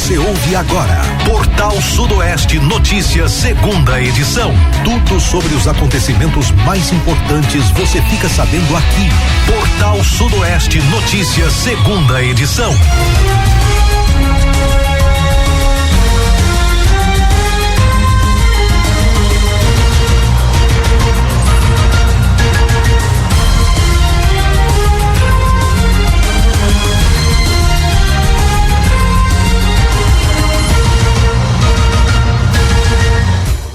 Você ouve agora Portal Sudoeste Notícias, segunda edição. Tudo sobre os acontecimentos mais importantes você fica sabendo aqui. Portal Sudoeste Notícias, segunda edição.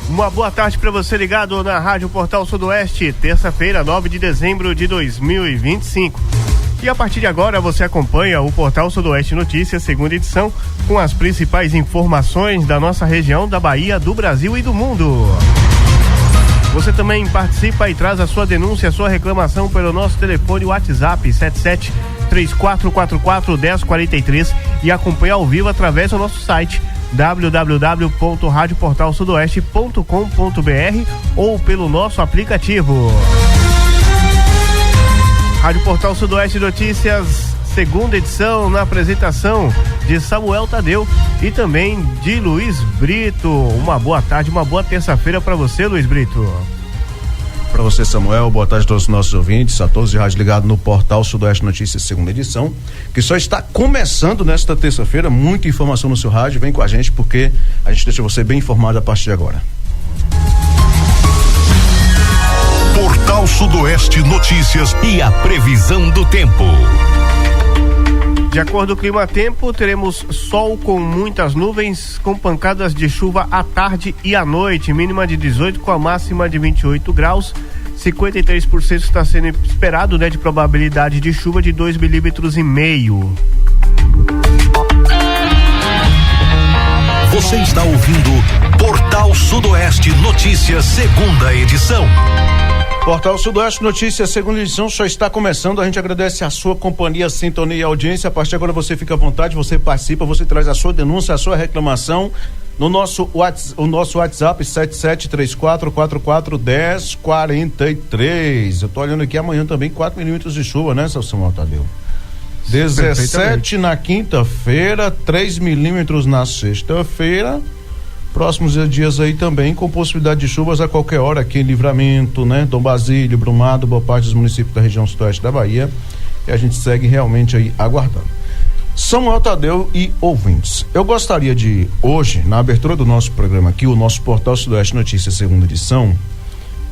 Uma boa tarde para você ligado na Rádio Portal Sudoeste, terça-feira, 9 de dezembro de 2025. E a partir de agora você acompanha o Portal Sudoeste Notícias, segunda edição, com as principais informações da nossa região, da Bahia, do Brasil e do mundo. Você também participa e traz a sua denúncia, a sua reclamação pelo nosso telefone WhatsApp 77-3444-1043 e acompanha ao vivo através do nosso site www.radioportalsudoeste.com.br ou pelo nosso aplicativo. Rádio Portal Sudoeste Notícias, segunda edição, na apresentação de Samuel Tadeu e também de Luiz Brito. Uma boa tarde, uma boa terça-feira para você, Luiz Brito. Para você, Samuel, boa tarde a todos os nossos ouvintes, a todos de rádio ligado no Portal Sudoeste Notícias, segunda edição, que só está começando nesta terça-feira. Muita informação no seu rádio, vem com a gente porque a gente deixa você bem informado a partir de agora. Portal Sudoeste Notícias e a previsão do tempo. De acordo com o Climatempo, teremos sol com muitas nuvens, com pancadas de chuva à tarde e à noite, mínima de 18 com a máxima de 28 graus. 53% está sendo esperado, de probabilidade de chuva de 2,5 milímetros. Você está ouvindo Portal Sudoeste Notícias, segunda edição. Portal Sudoeste Notícias, segunda edição, só está começando. A gente agradece a sua companhia, sintonia e audiência. A partir de agora você fica à vontade, você participa, você traz a sua denúncia, a sua reclamação no nosso WhatsApp 77-3444-1043. Eu tô olhando aqui, amanhã também 4 milímetros de chuva, né, seu Samuel Tadeu? 17 na quinta-feira, 3 milímetros na sexta-feira. Próximos dias aí também com possibilidade de chuvas a qualquer hora aqui em Livramento, né? Dom Basílio, Brumado, boa parte dos municípios da região sudoeste da Bahia. E a gente segue realmente aí aguardando. Samuel Tadeu e ouvintes, eu gostaria de hoje, na abertura do nosso programa aqui, o nosso Portal Sudoeste Notícias, segunda edição,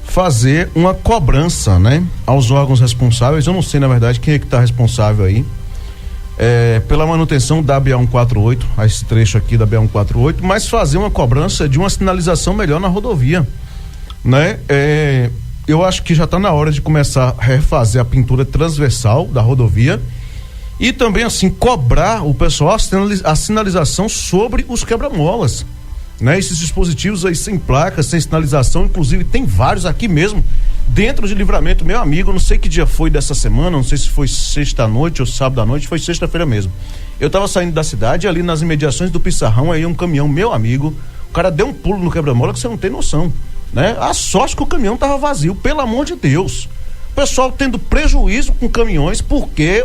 fazer uma cobrança, né? Aos órgãos responsáveis. Eu não sei, na verdade, quem é que está responsável aí pela manutenção da BA-148, esse trecho aqui da BA-148, mas fazer uma cobrança de uma sinalização melhor na rodovia, né? Eu acho que já está na hora de começar a refazer a pintura transversal da rodovia e também, assim, cobrar o pessoal a sinalização sobre os quebra-molas, né? Esses dispositivos aí sem placas, sem sinalização, inclusive tem vários aqui mesmo, dentro de Livramento, meu amigo, não sei que dia foi dessa semana, não sei se foi sexta-noite ou sábado à noite, foi sexta-feira mesmo. Eu tava saindo da cidade, ali nas imediações do Pissarrão, aí um caminhão, meu amigo, o cara deu um pulo no quebra-mola que você não tem noção, né? A sorte que o caminhão tava vazio, pelo amor de Deus. O pessoal tendo prejuízo com caminhões, porque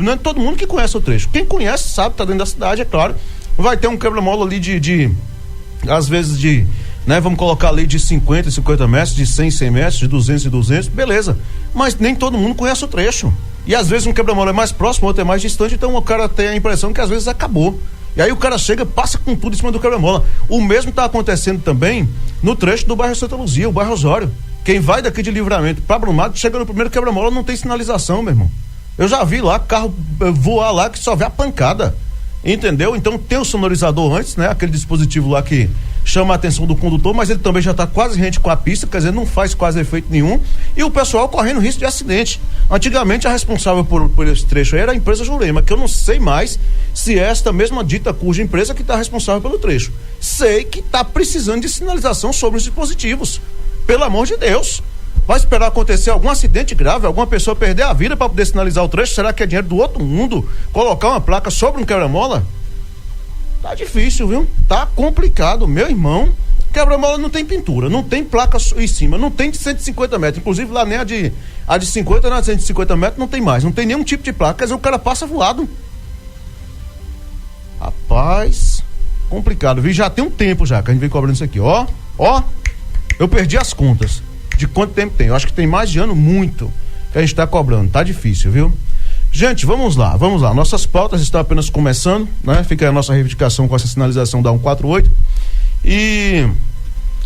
não é todo mundo que conhece o trecho. Quem conhece sabe, tá dentro da cidade, é claro. Vai ter um quebra-mola ali às vezes né, vamos colocar ali de 50 metros, de 100 metros, de 200, beleza. Mas nem todo mundo conhece o trecho. E às vezes um quebra-mola é mais próximo, outro é mais distante, então o cara tem a impressão que às vezes acabou. E aí o cara chega, passa com tudo em cima do quebra-mola. O mesmo está acontecendo também no trecho do bairro Santa Luzia, o bairro Osório. Quem vai daqui de Livramento para Brumado, chega no primeiro quebra-mola, não tem sinalização, meu irmão. Eu já vi lá carro voar lá que só vê a pancada. Entendeu? Então tem o sonorizador antes, né? Aquele dispositivo lá que chama a atenção do condutor, mas ele também já está quase rente com a pista, quer dizer, não faz quase efeito nenhum, e o pessoal correndo risco de acidente. Antigamente a responsável por esse trecho aí era a empresa Jurema, que eu não sei mais se é esta mesma dita cuja empresa que está responsável pelo trecho. Sei que está precisando de sinalização sobre os dispositivos. Pelo amor de Deus. Vai esperar acontecer algum acidente grave, alguma pessoa perder a vida para poder sinalizar o trecho? Será que é dinheiro do outro mundo colocar uma placa sobre um quebra-mola? Tá difícil, viu? Tá complicado, meu irmão. Quebra-mola não tem pintura, não tem placa em cima, não tem de 150 metros. Inclusive lá nem a de 50, nem a de 150 metros não tem mais. Não tem nenhum tipo de placa, quer dizer, o cara passa voado. Rapaz, complicado, viu? Já tem um tempo já que a gente vem cobrando isso aqui, ó, eu perdi as contas de quanto tempo tem, eu acho que tem mais de ano muito que a gente tá cobrando, tá difícil, viu? Gente, vamos lá, nossas pautas estão apenas começando, né? Fica a nossa reivindicação com essa sinalização da 148 e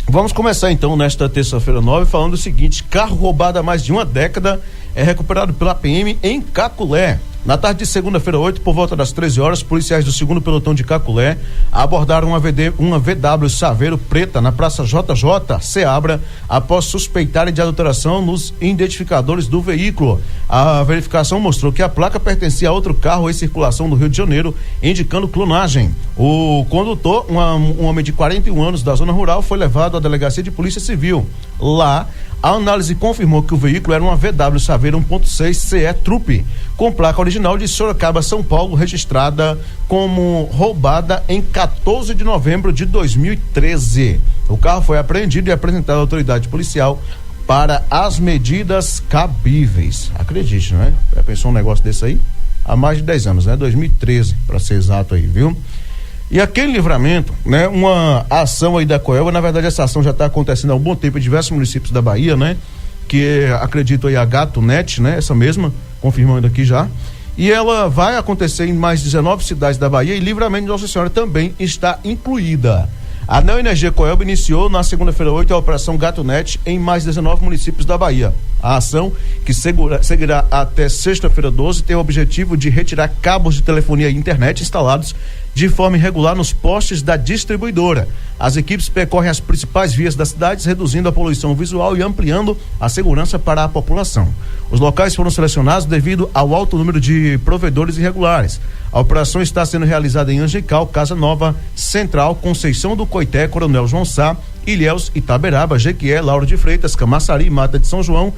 vamos começar então nesta terça-feira 9 falando o seguinte: carro roubado há mais de uma década é recuperado pela PM em Caculé. Na tarde de segunda-feira 8, por volta das 13 horas, policiais do 2º pelotão de Caculé abordaram uma VW Saveiro preta na Praça JJ Seabra após suspeitarem de adulteração nos identificadores do veículo. A verificação mostrou que a placa pertencia a outro carro em circulação do Rio de Janeiro, indicando clonagem. O condutor, um homem de 41 anos da zona rural, foi levado à delegacia de polícia civil. Lá, a análise confirmou que o veículo era uma VW Saveiro 1.6 CE Trupe, com placa original de Sorocaba, São Paulo, registrada como roubada em 14 de novembro de 2013. O carro foi apreendido e apresentado à autoridade policial para as medidas cabíveis. Acredite, não é? Já pensou um negócio desse aí? Há mais de 10 anos, né? 2013, para ser exato aí, viu? E aqui em Livramento, né, uma ação aí da Coelba, na verdade essa ação já está acontecendo há um bom tempo em diversos municípios da Bahia, né? Que acredito aí a GatoNet, né? Essa mesma, confirmando aqui já. E ela vai acontecer em mais 19 cidades da Bahia e Livramento de Nossa Senhora também está incluída. A Neoenergia Coelba iniciou na segunda-feira 8 a operação GatoNet em mais 19 municípios da Bahia. A ação, que seguirá até sexta-feira 12, tem o objetivo de retirar cabos de telefonia e internet instalados de forma irregular nos postes da distribuidora. As equipes percorrem as principais vias das cidades, reduzindo a poluição visual e ampliando a segurança para a população. Os locais foram selecionados devido ao alto número de provedores irregulares. A operação está sendo realizada em Angical, Casa Nova, Central, Conceição do Coité, Coronel João Sá, Ilhéus, Itaberaba, Jequié, Lauro de Freitas, Camaçari, Mata de São João,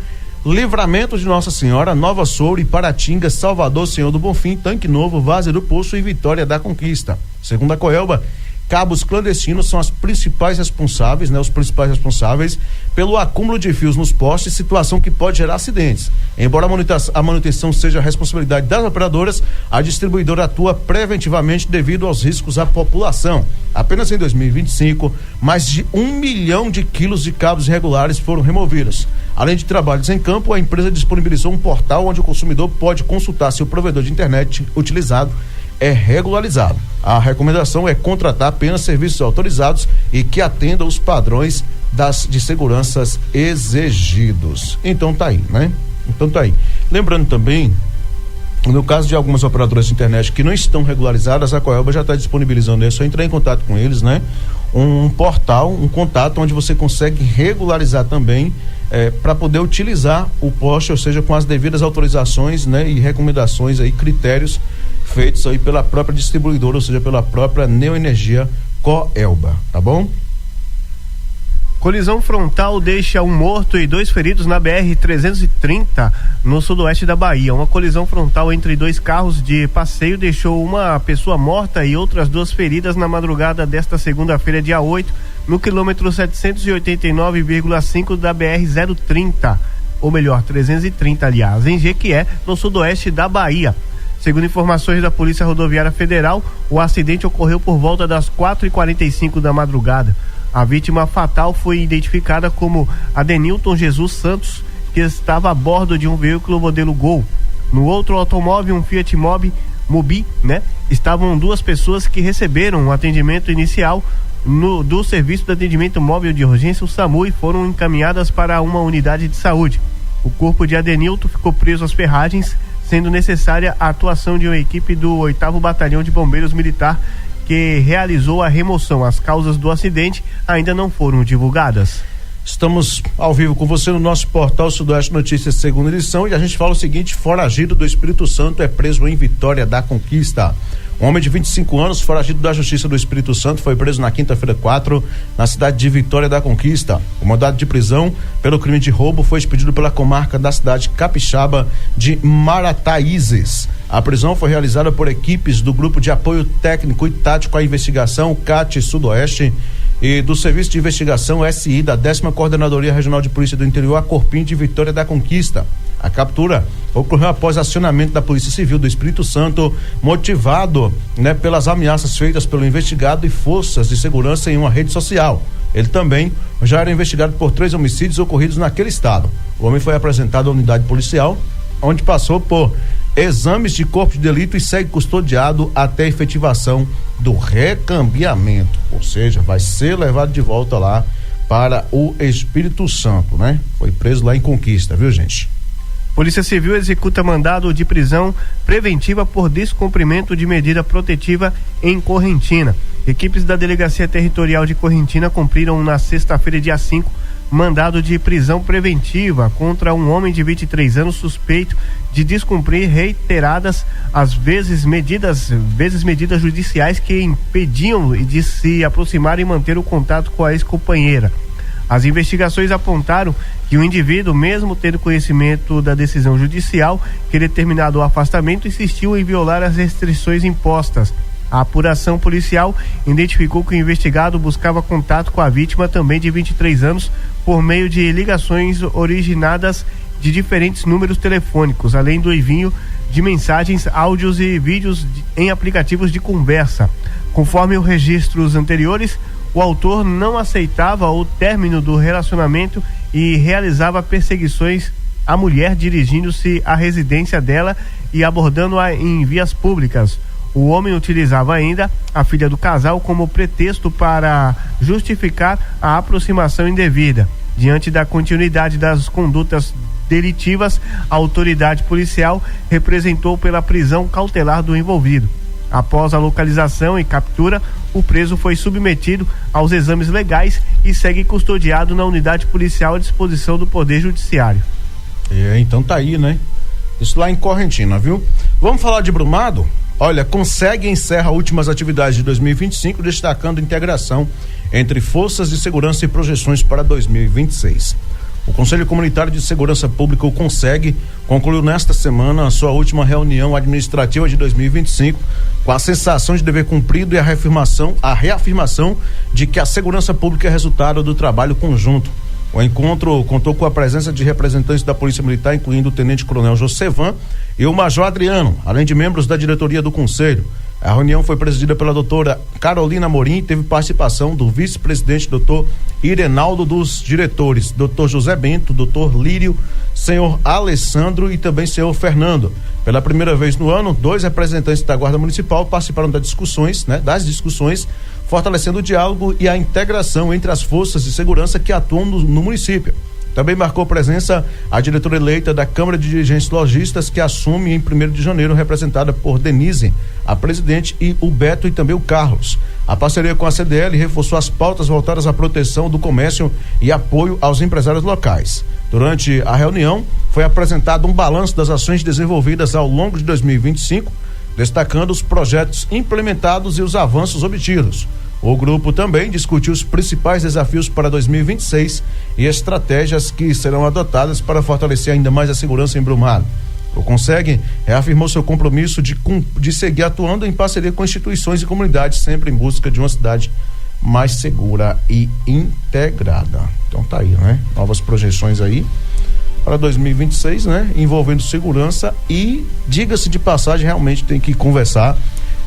Livramento de Nossa Senhora, Nova Soura, Iparatinga, Salvador, Senhor do Bonfim, Tanque Novo, Várzea do Poço e Vitória da Conquista. Segundo a Coelba, cabos clandestinos são os principais responsáveis pelo acúmulo de fios nos postes, situação que pode gerar acidentes. Embora a manutenção seja a responsabilidade das operadoras, a distribuidora atua preventivamente devido aos riscos à população. Apenas em 2025, mais de 1 milhão de quilos de cabos irregulares foram removidos. Além de trabalhos em campo, a empresa disponibilizou um portal onde o consumidor pode consultar se o provedor de internet utilizado é regularizado. A recomendação é contratar apenas serviços autorizados e que atendam os padrões de seguranças exigidos. Então tá aí, né? Lembrando também, no caso de algumas operadoras de internet que não estão regularizadas, a Coelba já está disponibilizando isso. É só entrar em contato com eles, né? Um portal, um contato onde você consegue regularizar também para poder utilizar o poste, ou seja, com as devidas autorizações, né? E recomendações aí, critérios feitos aí pela própria distribuidora, ou seja, pela própria Neoenergia Coelba, tá bom? Colisão frontal deixa um morto e 2 feridos na BR-330, no sudoeste da Bahia. Uma colisão frontal entre 2 carros de passeio deixou uma pessoa morta e outras 2 feridas na madrugada desta segunda-feira, dia 8, no quilômetro 789,5 da BR-030, ou melhor, 330, aliás, em Jequié, no sudoeste da Bahia. Segundo informações da Polícia Rodoviária Federal, o acidente ocorreu por volta das 4h45 da madrugada. A vítima fatal foi identificada como Adenilton Jesus Santos, que estava a bordo de um veículo modelo Gol. No outro automóvel, um Fiat Mobi, né? Estavam 2 pessoas que receberam o atendimento inicial do Serviço de Atendimento Móvel de Urgência, o SAMU, e foram encaminhadas para uma unidade de saúde. O corpo de Adenilton ficou preso às ferragens, sendo necessária a atuação de uma equipe do 8º Batalhão de Bombeiros Militar, que realizou a remoção. As causas do acidente ainda não foram divulgadas. Estamos ao vivo com você no nosso portal Sudoeste Notícias, segunda edição, e a gente fala o seguinte: foragido do Espírito Santo é preso em Vitória da Conquista. Um homem de 25 anos, foragido da Justiça do Espírito Santo, foi preso na quinta-feira 4, na cidade de Vitória da Conquista. O mandado de prisão pelo crime de roubo foi expedido pela comarca da cidade capixaba de Marataízes. A prisão foi realizada por equipes do Grupo de Apoio Técnico e Tático à Investigação, CAT Sudoeste, e do Serviço de Investigação SI da 10ª Coordenadoria Regional de Polícia do Interior, a Corpim de Vitória da Conquista. A captura ocorreu após acionamento da Polícia Civil do Espírito Santo, motivado, né, pelas ameaças feitas pelo investigado e forças de segurança em uma rede social. Ele também já era investigado por 3 homicídios ocorridos naquele estado. O homem foi apresentado à unidade policial, onde passou por exames de corpo de delito e segue custodiado até a efetivação do recambiamento. Ou seja, vai ser levado de volta lá para o Espírito Santo, né? Foi preso lá em Conquista, viu, gente? Polícia Civil executa mandado de prisão preventiva por descumprimento de medida protetiva em Correntina. Equipes da Delegacia Territorial de Correntina cumpriram na sexta-feira, dia 5, mandado de prisão preventiva contra um homem de 23 anos suspeito de descumprir reiteradas vezes medidas judiciais que impediam de se aproximar e manter o contato com a ex-companheira. As investigações apontaram que o indivíduo, mesmo tendo conhecimento da decisão judicial que determinado o afastamento, insistiu em violar as restrições impostas. A apuração policial identificou que o investigado buscava contato com a vítima, também de 23 anos, por meio de ligações originadas de diferentes números telefônicos, além do envio de mensagens, áudios e vídeos em aplicativos de conversa. Conforme os registros anteriores, o autor não aceitava o término do relacionamento e realizava perseguições à mulher, dirigindo-se à residência dela e abordando-a em vias públicas. O homem utilizava ainda a filha do casal como pretexto para justificar a aproximação indevida. Diante da continuidade das condutas delitivas, a autoridade policial representou pela prisão cautelar do envolvido. Após a localização e captura, o preso foi submetido aos exames legais e segue custodiado na unidade policial à disposição do Poder Judiciário. Então tá aí, né? Isso lá em Correntina, viu? Vamos falar de Brumado? Olha, Conseg encerra últimas atividades de 2025, destacando integração entre forças de segurança e projeções para 2026. O Conselho Comunitário de Segurança Pública, o Conseg, concluiu nesta semana a sua última reunião administrativa de 2025, com a sensação de dever cumprido e a reafirmação de que a segurança pública é resultado do trabalho conjunto. O encontro contou com a presença de representantes da Polícia Militar, incluindo o Tenente Coronel Josevan e o Major Adriano, além de membros da diretoria do Conselho. A reunião foi presidida pela doutora Carolina Morim e teve participação do vice-presidente doutor Irenaldo, dos diretores doutor José Bento, doutor Lírio, senhor Alessandro e também senhor Fernando. Pela primeira vez no ano, 2 representantes da Guarda Municipal participaram das discussões, fortalecendo o diálogo e a integração entre as forças de segurança que atuam no município. Também marcou presença a diretora eleita da Câmara de Dirigentes Lojistas, que assume em 1º de janeiro, representada por Denise, a presidente, e o Beto e também o Carlos. A parceria com a CDL reforçou as pautas voltadas à proteção do comércio e apoio aos empresários locais. Durante a reunião, foi apresentado um balanço das ações desenvolvidas ao longo de 2025, destacando os projetos implementados e os avanços obtidos. O grupo também discutiu os principais desafios para 2026 e estratégias que serão adotadas para fortalecer ainda mais a segurança em Brumado. O Conseg reafirmou seu compromisso de seguir atuando em parceria com instituições e comunidades, sempre em busca de uma cidade mais segura e integrada. Então tá aí, né? Novas projeções aí para 2026, né? Envolvendo segurança e, diga-se de passagem, realmente tem que conversar,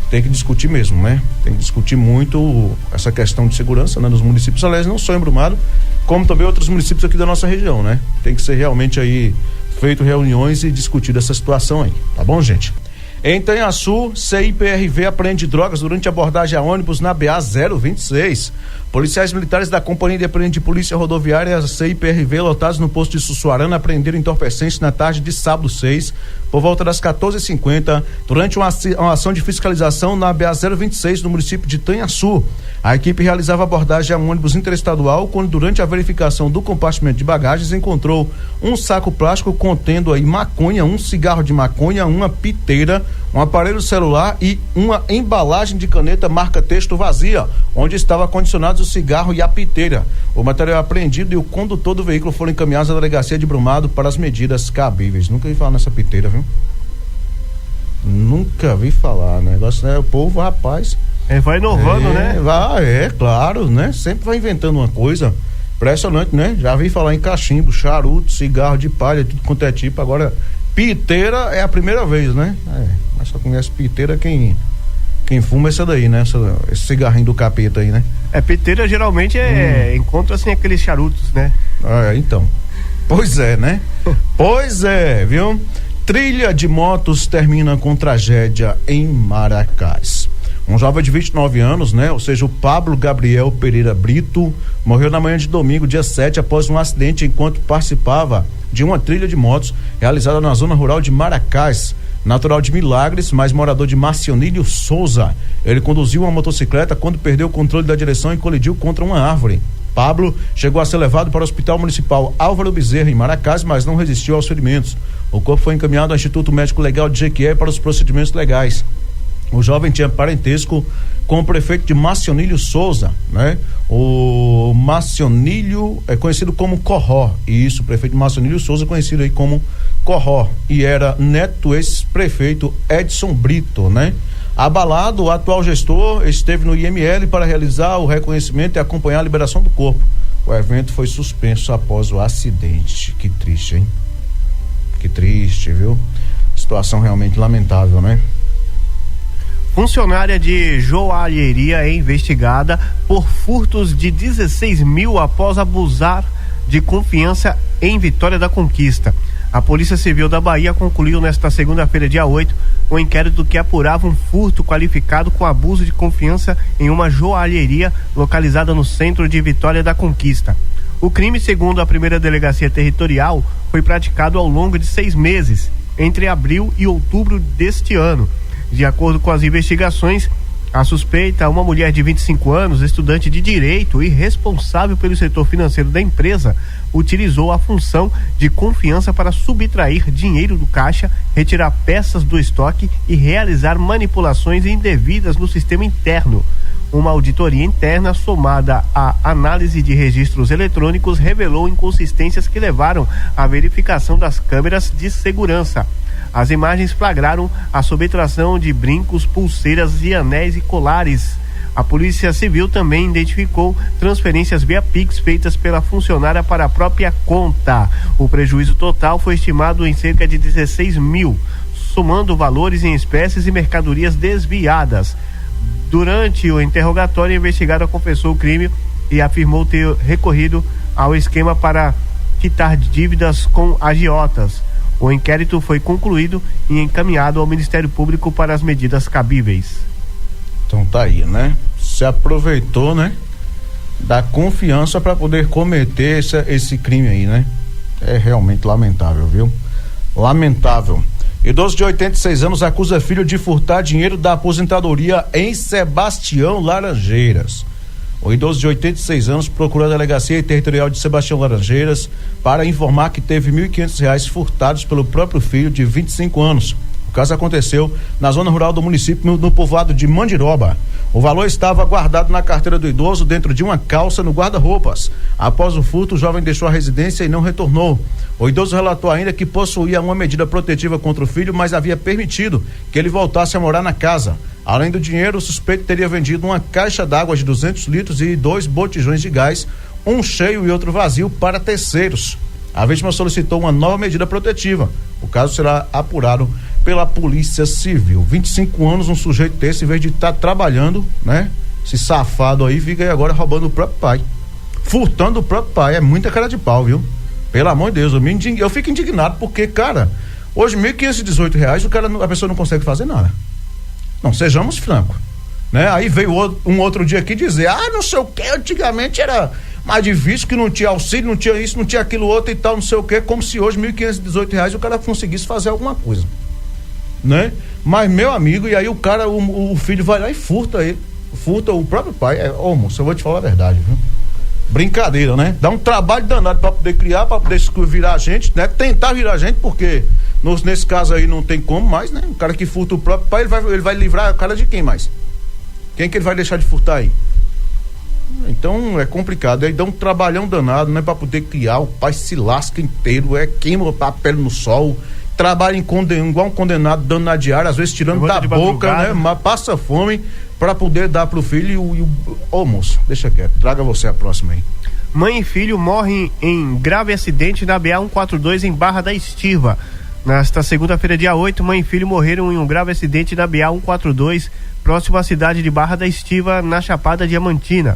tem que discutir mesmo, né? Tem que discutir muito essa questão de segurança, né? Nos municípios, aliás, não só em Brumado, como também outros municípios aqui da nossa região, né? Tem que ser realmente aí feito reuniões e discutido essa situação aí, tá bom, gente? Em Itanhaçu, CIPRV apreende drogas durante abordagem a ônibus na BA 026. Policiais militares da Companhia de Polícia Rodoviária CIPRV, lotados no posto de Sussuarana, apreenderam entorpecentes na tarde de sábado 6, por volta das 14h50, durante uma ação de fiscalização na BA 026 no município de Itanhaçu. A equipe realizava abordagem a um ônibus interestadual quando, durante a verificação do compartimento de bagagens, encontrou um saco plástico contendo aí maconha, um cigarro de maconha, uma piteira, um aparelho celular e uma embalagem de caneta marca texto vazia, onde estavam condicionados o cigarro e a piteira. O material apreendido e o condutor do veículo foram encaminhados à delegacia de Brumado para as medidas cabíveis. Nunca vi falar nessa piteira, viu? Nunca vi falar, negócio, né? O povo, rapaz... vai inovando, né? Claro, né? Sempre vai inventando uma coisa Impressionante, né? Já vi falar em cachimbo, charuto, cigarro de palha, tudo quanto é tipo. Agora, piteira é a primeira vez, né? Mas só conhece piteira quem fuma essa daí, né? Esse cigarrinho do capeta aí, né? Piteira geralmente encontra assim aqueles charutos, né? Então. Pois é, né? Pois é, viu? Trilha de motos termina com tragédia em Maracás. Um jovem de 29 anos, né? Ou seja, o Pablo Gabriel Pereira Brito, morreu na manhã de domingo, dia 7, após um acidente enquanto participava de uma trilha de motos realizada na zona rural de Maracás. Natural de Milagres, mas morador de Marcionílio Souza. Ele conduziu uma motocicleta quando perdeu o controle da direção e colidiu contra uma árvore. Pablo chegou a ser levado para o Hospital Municipal Álvaro Bezerra, em Maracás, mas não resistiu aos ferimentos. O corpo foi encaminhado ao Instituto Médico Legal de Jequié para os procedimentos legais. O jovem tinha parentesco com o prefeito de Marcionílio Souza, né? O Marcionílio é conhecido como Corró, e isso, o prefeito de Marcionílio Souza, conhecido aí como Corró, e era neto do ex-prefeito Edson Brito, né? Abalado, o atual gestor esteve no IML para realizar o reconhecimento e acompanhar a liberação do corpo. O evento foi suspenso após o acidente. Que triste, hein? Que triste, viu? Situação realmente lamentável, né? Funcionária de joalheria é investigada por furtos de 16 mil após abusar de confiança em Vitória da Conquista. A Polícia Civil da Bahia concluiu nesta segunda-feira, dia 8, um inquérito que apurava um furto qualificado com abuso de confiança em uma joalheria localizada no centro de Vitória da Conquista. O crime, segundo a primeira delegacia territorial, foi praticado ao longo de 6 meses, entre abril e outubro deste ano. De acordo com as investigações, a suspeita, uma mulher de 25 anos, estudante de direito e responsável pelo setor financeiro da empresa, utilizou a função de confiança para subtrair dinheiro do caixa, retirar peças do estoque e realizar manipulações indevidas no sistema interno. Uma auditoria interna somada à análise de registros eletrônicos revelou inconsistências que levaram à verificação das câmeras de segurança. As imagens flagraram a subtração de brincos, pulseiras e anéis e colares. A Polícia Civil também identificou transferências via Pix feitas pela funcionária para a própria conta. O prejuízo total foi estimado em cerca de 16 mil, somando valores em espécies e mercadorias desviadas. Durante o interrogatório, a investigada confessou o crime e afirmou ter recorrido ao esquema para quitar dívidas com agiotas. O inquérito foi concluído e encaminhado ao Ministério Público para as medidas cabíveis. Então tá aí, né? Se aproveitou, né? Da confiança para poder cometer esse crime aí, né? É realmente lamentável, viu? Lamentável. Idoso de 86 anos acusa filho de furtar dinheiro da aposentadoria em Sebastião Laranjeiras. O idoso de 86 anos procurou a Delegacia Territorial de Sebastião Laranjeiras para informar que teve R$ 1.500 furtados pelo próprio filho de 25 anos. O caso aconteceu na zona rural do município, no povoado de Mandiroba. O valor estava guardado na carteira do idoso dentro de uma calça no guarda-roupas. Após o furto, o jovem deixou a residência e não retornou. O idoso relatou ainda que possuía uma medida protetiva contra o filho, mas havia permitido que ele voltasse a morar na casa. Além do dinheiro, o suspeito teria vendido uma caixa d'água de 200 litros e 2 botijões de gás, um cheio e outro vazio, para terceiros. A vítima solicitou uma nova medida protetiva. O caso será apurado pela Polícia Civil. 25 anos, um sujeito desse, em vez de estar trabalhando, né? Esse safado aí fica aí agora roubando o próprio pai. Furtando o próprio pai. É muita cara de pau, viu? Pelo amor de Deus, eu fico indignado porque, cara, hoje R$ 1.518, a pessoa não consegue fazer nada. Não, sejamos francos, né? Aí veio um outro dia aqui dizer, não sei o que, antigamente era mais difícil, que não tinha auxílio, não tinha isso, não tinha aquilo outro e tal, não sei o que, como se hoje R$ 1.518 o cara conseguisse fazer alguma coisa, né? Mas, meu amigo, e aí o cara, o filho vai lá e furta o próprio pai. Moço, eu vou te falar a verdade, viu? Brincadeira, né? Dá um trabalho danado pra poder criar, pra poder virar a gente, né? Tentar virar a gente, porque nesse caso aí não tem como mais, né? O cara que furta o próprio pai, ele vai livrar o cara de quem mais? Quem que ele vai deixar de furtar aí? Então é complicado, aí dá um trabalhão danado, né? Pra poder criar, o pai se lasca inteiro, queima o papel no sol, trabalha igual um condenado, dando na diária, às vezes tirando da boca, né? Mas passa fome pra poder dar pro filho moço, deixa quieto, traga você a próxima aí. Mãe e filho morrem em grave acidente na BA-142 em Barra da Estiva. Nesta segunda-feira, dia 8, mãe e filho morreram em um grave acidente na BA-142, próximo à cidade de Barra da Estiva, na Chapada Diamantina.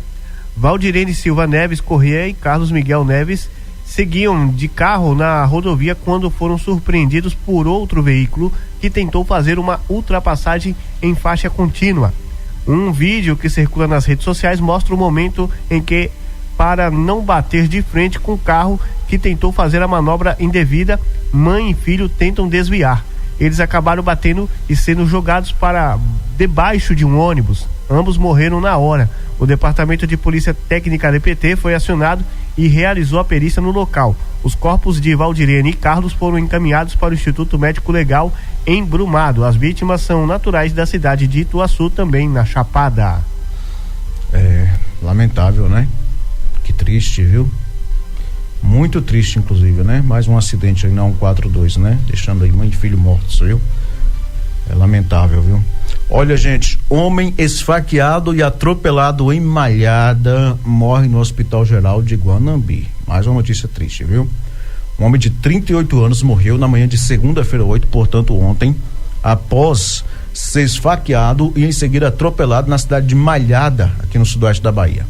Valdirene Silva Neves Corrêa e Carlos Miguel Neves seguiam de carro na rodovia quando foram surpreendidos por outro veículo que tentou fazer uma ultrapassagem em faixa contínua. Um vídeo que circula nas redes sociais mostra o momento em que, para não bater de frente com o carro que tentou fazer a manobra indevida, mãe e filho tentam desviar. Eles acabaram batendo e sendo jogados para debaixo de um ônibus. Ambos morreram na hora. O Departamento de Polícia Técnica DPT foi acionado e realizou a perícia no local. Os corpos de Valdirene e Carlos foram encaminhados para o Instituto Médico Legal em Brumado. As vítimas são naturais da cidade de Ituaçu, também na Chapada. Lamentável, né? Que triste, viu? Muito triste, inclusive, né? Mais um acidente aí na 142, né? Deixando aí mãe e filho mortos, viu? É lamentável, viu? Olha, gente, homem esfaqueado e atropelado em Malhada morre no Hospital Geral de Guanambi. Mais uma notícia triste, viu? Um homem de 38 anos morreu na manhã de segunda-feira 8, portanto ontem, após ser esfaqueado e em seguida atropelado na cidade de Malhada, aqui no sudoeste da Bahia.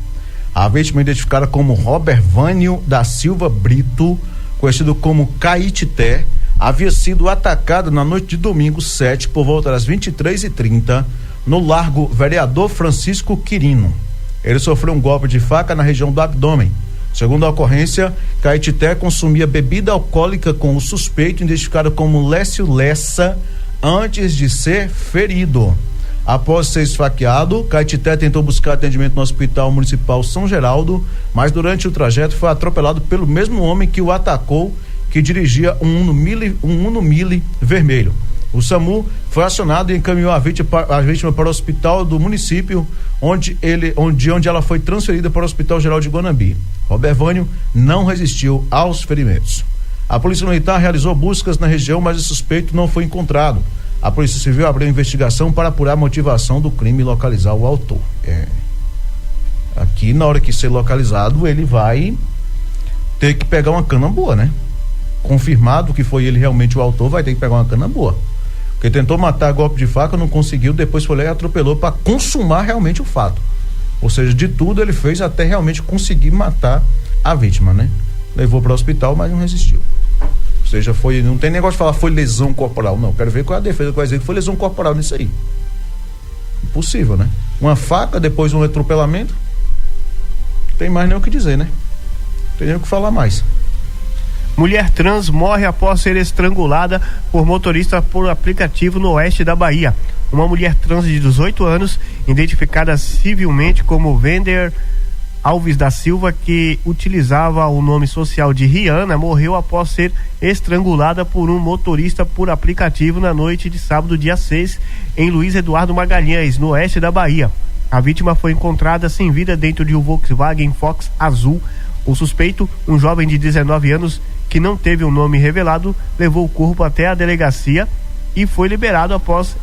A vítima identificada como Robert Vânio da Silva Brito, conhecido como Caetité, havia sido atacado na noite de domingo 7, por volta das 23h30, no Largo Vereador Francisco Quirino. Ele sofreu um golpe de faca na região do abdômen. Segundo a ocorrência, Caetité consumia bebida alcoólica com o suspeito, identificado como Lécio Lessa, antes de ser ferido. Após ser esfaqueado, Caetité tentou buscar atendimento no Hospital Municipal São Geraldo, mas durante o trajeto foi atropelado pelo mesmo homem que o atacou, que dirigia um Uno Mille vermelho. O SAMU foi acionado e encaminhou a vítima para o hospital do município, onde ela foi transferida para o Hospital Geral de Guanambi. Robert Vânio não resistiu aos ferimentos. A Polícia Militar realizou buscas na região, mas o suspeito não foi encontrado. A Polícia Civil abriu investigação para apurar a motivação do crime e localizar o autor. Aqui, na hora que ser localizado, ele vai ter que pegar uma cana boa, né? Confirmado que foi ele realmente o autor, vai ter que pegar uma cana boa. Porque tentou matar a golpe de faca, não conseguiu, depois foi lá e atropelou para consumar realmente o fato. Ou seja, de tudo ele fez até realmente conseguir matar a vítima, né? Levou para o hospital, mas não resistiu. Ou seja, não tem negócio de falar foi lesão corporal, não. Quero ver qual é a defesa que vai dizer que foi lesão corporal nisso aí. Impossível, né? Uma faca, depois um atropelamento. Tem mais nem o que dizer, né? Tem nem o que falar mais. Mulher trans morre após ser estrangulada por motorista por aplicativo no oeste da Bahia. Uma mulher trans de 18 anos, identificada civilmente como Vender Alves da Silva, que utilizava o nome social de Rihanna, morreu após ser estrangulada por um motorista por aplicativo na noite de sábado, dia 6, em Luiz Eduardo Magalhães, no oeste da Bahia. A vítima foi encontrada sem vida dentro de um Volkswagen Fox azul. O suspeito, um jovem de 19 anos, que não teve o nome revelado, levou o corpo até a delegacia e foi liberado após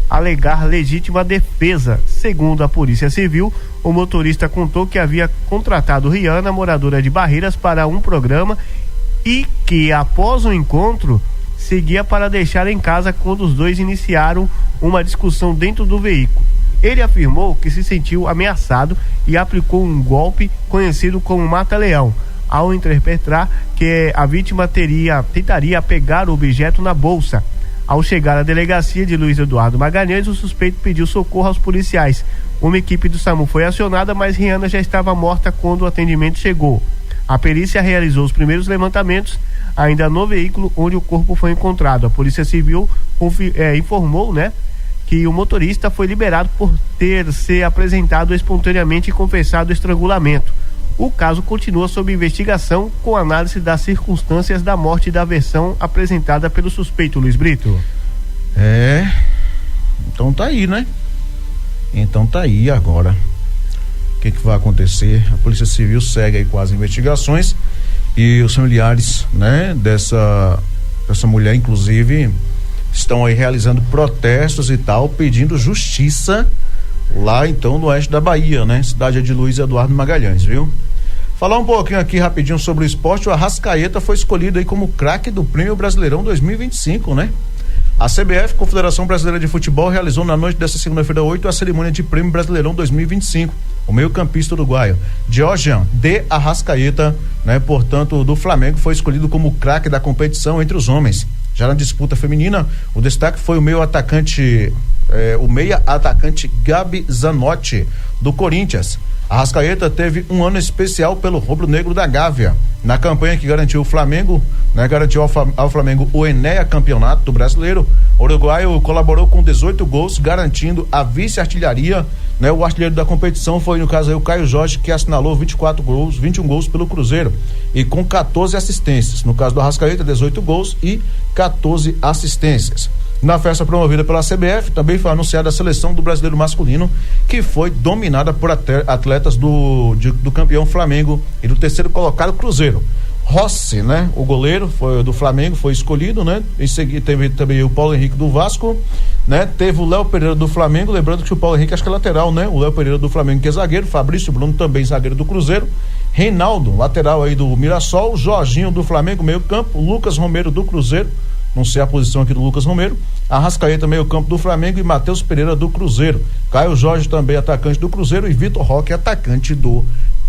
alegar legítima defesa. Segundo a Polícia Civil, o motorista contou que havia contratado Rihanna, moradora de Barreiras, para um programa e que, após o encontro, seguia para deixar em casa quando os dois iniciaram uma discussão dentro do veículo. Ele afirmou que se sentiu ameaçado e aplicou um golpe conhecido como mata-leão, ao interpretar que a vítima tentaria pegar o objeto na bolsa. Ao chegar à delegacia de Luiz Eduardo Magalhães, o suspeito pediu socorro aos policiais. Uma equipe do SAMU foi acionada, mas Rihanna já estava morta quando o atendimento chegou. A perícia realizou os primeiros levantamentos ainda no veículo onde o corpo foi encontrado. A Polícia Civil informou, que o motorista foi liberado por ter se apresentado espontaneamente e confessado o estrangulamento. O caso continua sob investigação, com análise das circunstâncias da morte e da versão apresentada pelo suspeito. Luiz Brito. Então tá aí, né? Então tá aí agora. O que vai acontecer? A Polícia Civil segue aí com as investigações e os familiares, dessa mulher, inclusive, estão aí realizando protestos e tal, pedindo justiça lá então no oeste da Bahia, cidade de Luiz Eduardo Magalhães, viu? Falar um pouquinho aqui rapidinho sobre o esporte. O Arrascaeta foi escolhido aí como craque do Prêmio Brasileirão 2025, né? A CBF, Confederação Brasileira de Futebol, realizou na noite desta segunda-feira 8 a cerimônia de Prêmio Brasileirão 2025. O meio-campista uruguaio Georgian de Arrascaeta, né, portanto, do Flamengo, foi escolhido como craque da competição entre os homens. Já na disputa feminina, o destaque foi o meia-atacante Gabi Zanotti, do Corinthians. Arrascaeta teve um ano especial pelo rubro-negro da Gávea. Na campanha que garantiu o Flamengo, né, garantiu ao Flamengo o Enéa Campeonato do Brasileiro, o uruguaio colaborou com 18 gols, garantindo a vice-artilharia, né? O artilheiro da competição foi, no caso aí, o Caio Jorge, que assinalou 21 gols pelo Cruzeiro e com 14 assistências. No caso do Arrascaeta, 18 gols e 14 assistências. Na festa promovida pela CBF, também foi anunciada a seleção do brasileiro masculino, que foi dominada por atletas do campeão Flamengo e do terceiro colocado Cruzeiro. Rossi, né? O goleiro do Flamengo foi escolhido, né? Em seguida teve também o Paulo Henrique do Vasco, né? Teve o Léo Pereira do Flamengo, lembrando que o Paulo Henrique acho que é lateral, né? O Léo Pereira do Flamengo, que é zagueiro, Fabrício Bruno também zagueiro do Cruzeiro, Reinaldo, lateral aí do Mirassol, Jorginho do Flamengo, meio campo, Lucas Romero do Cruzeiro, não sei a posição aqui do Lucas Romero, Arrascaeta, meio campo do Flamengo, e Matheus Pereira do Cruzeiro, Caio Jorge também atacante do Cruzeiro e Vitor Roque atacante do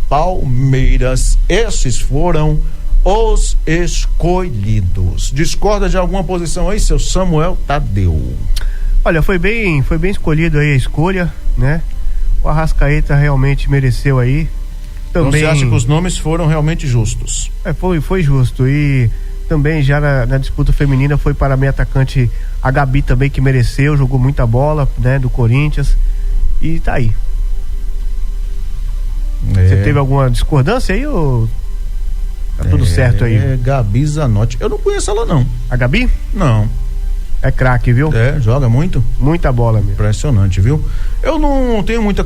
Palmeiras. Esses foram os escolhidos. Discorda de alguma posição aí, seu Samuel Tadeu? Olha, foi bem escolhido aí a escolha, né? O Arrascaeta realmente mereceu aí. Também... Então você acha que os nomes foram realmente justos? Foi justo. E também já na disputa feminina foi para a meia atacante a Gabi também, que mereceu, jogou muita bola, né? Do Corinthians. E tá aí. Você teve alguma discordância aí ou... Tá tudo certo aí? Gabi Zanotti. Eu não conheço ela, não. A Gabi? Não. É craque, viu? Joga muito? Muita bola mesmo. Impressionante, viu? Eu não tenho muito a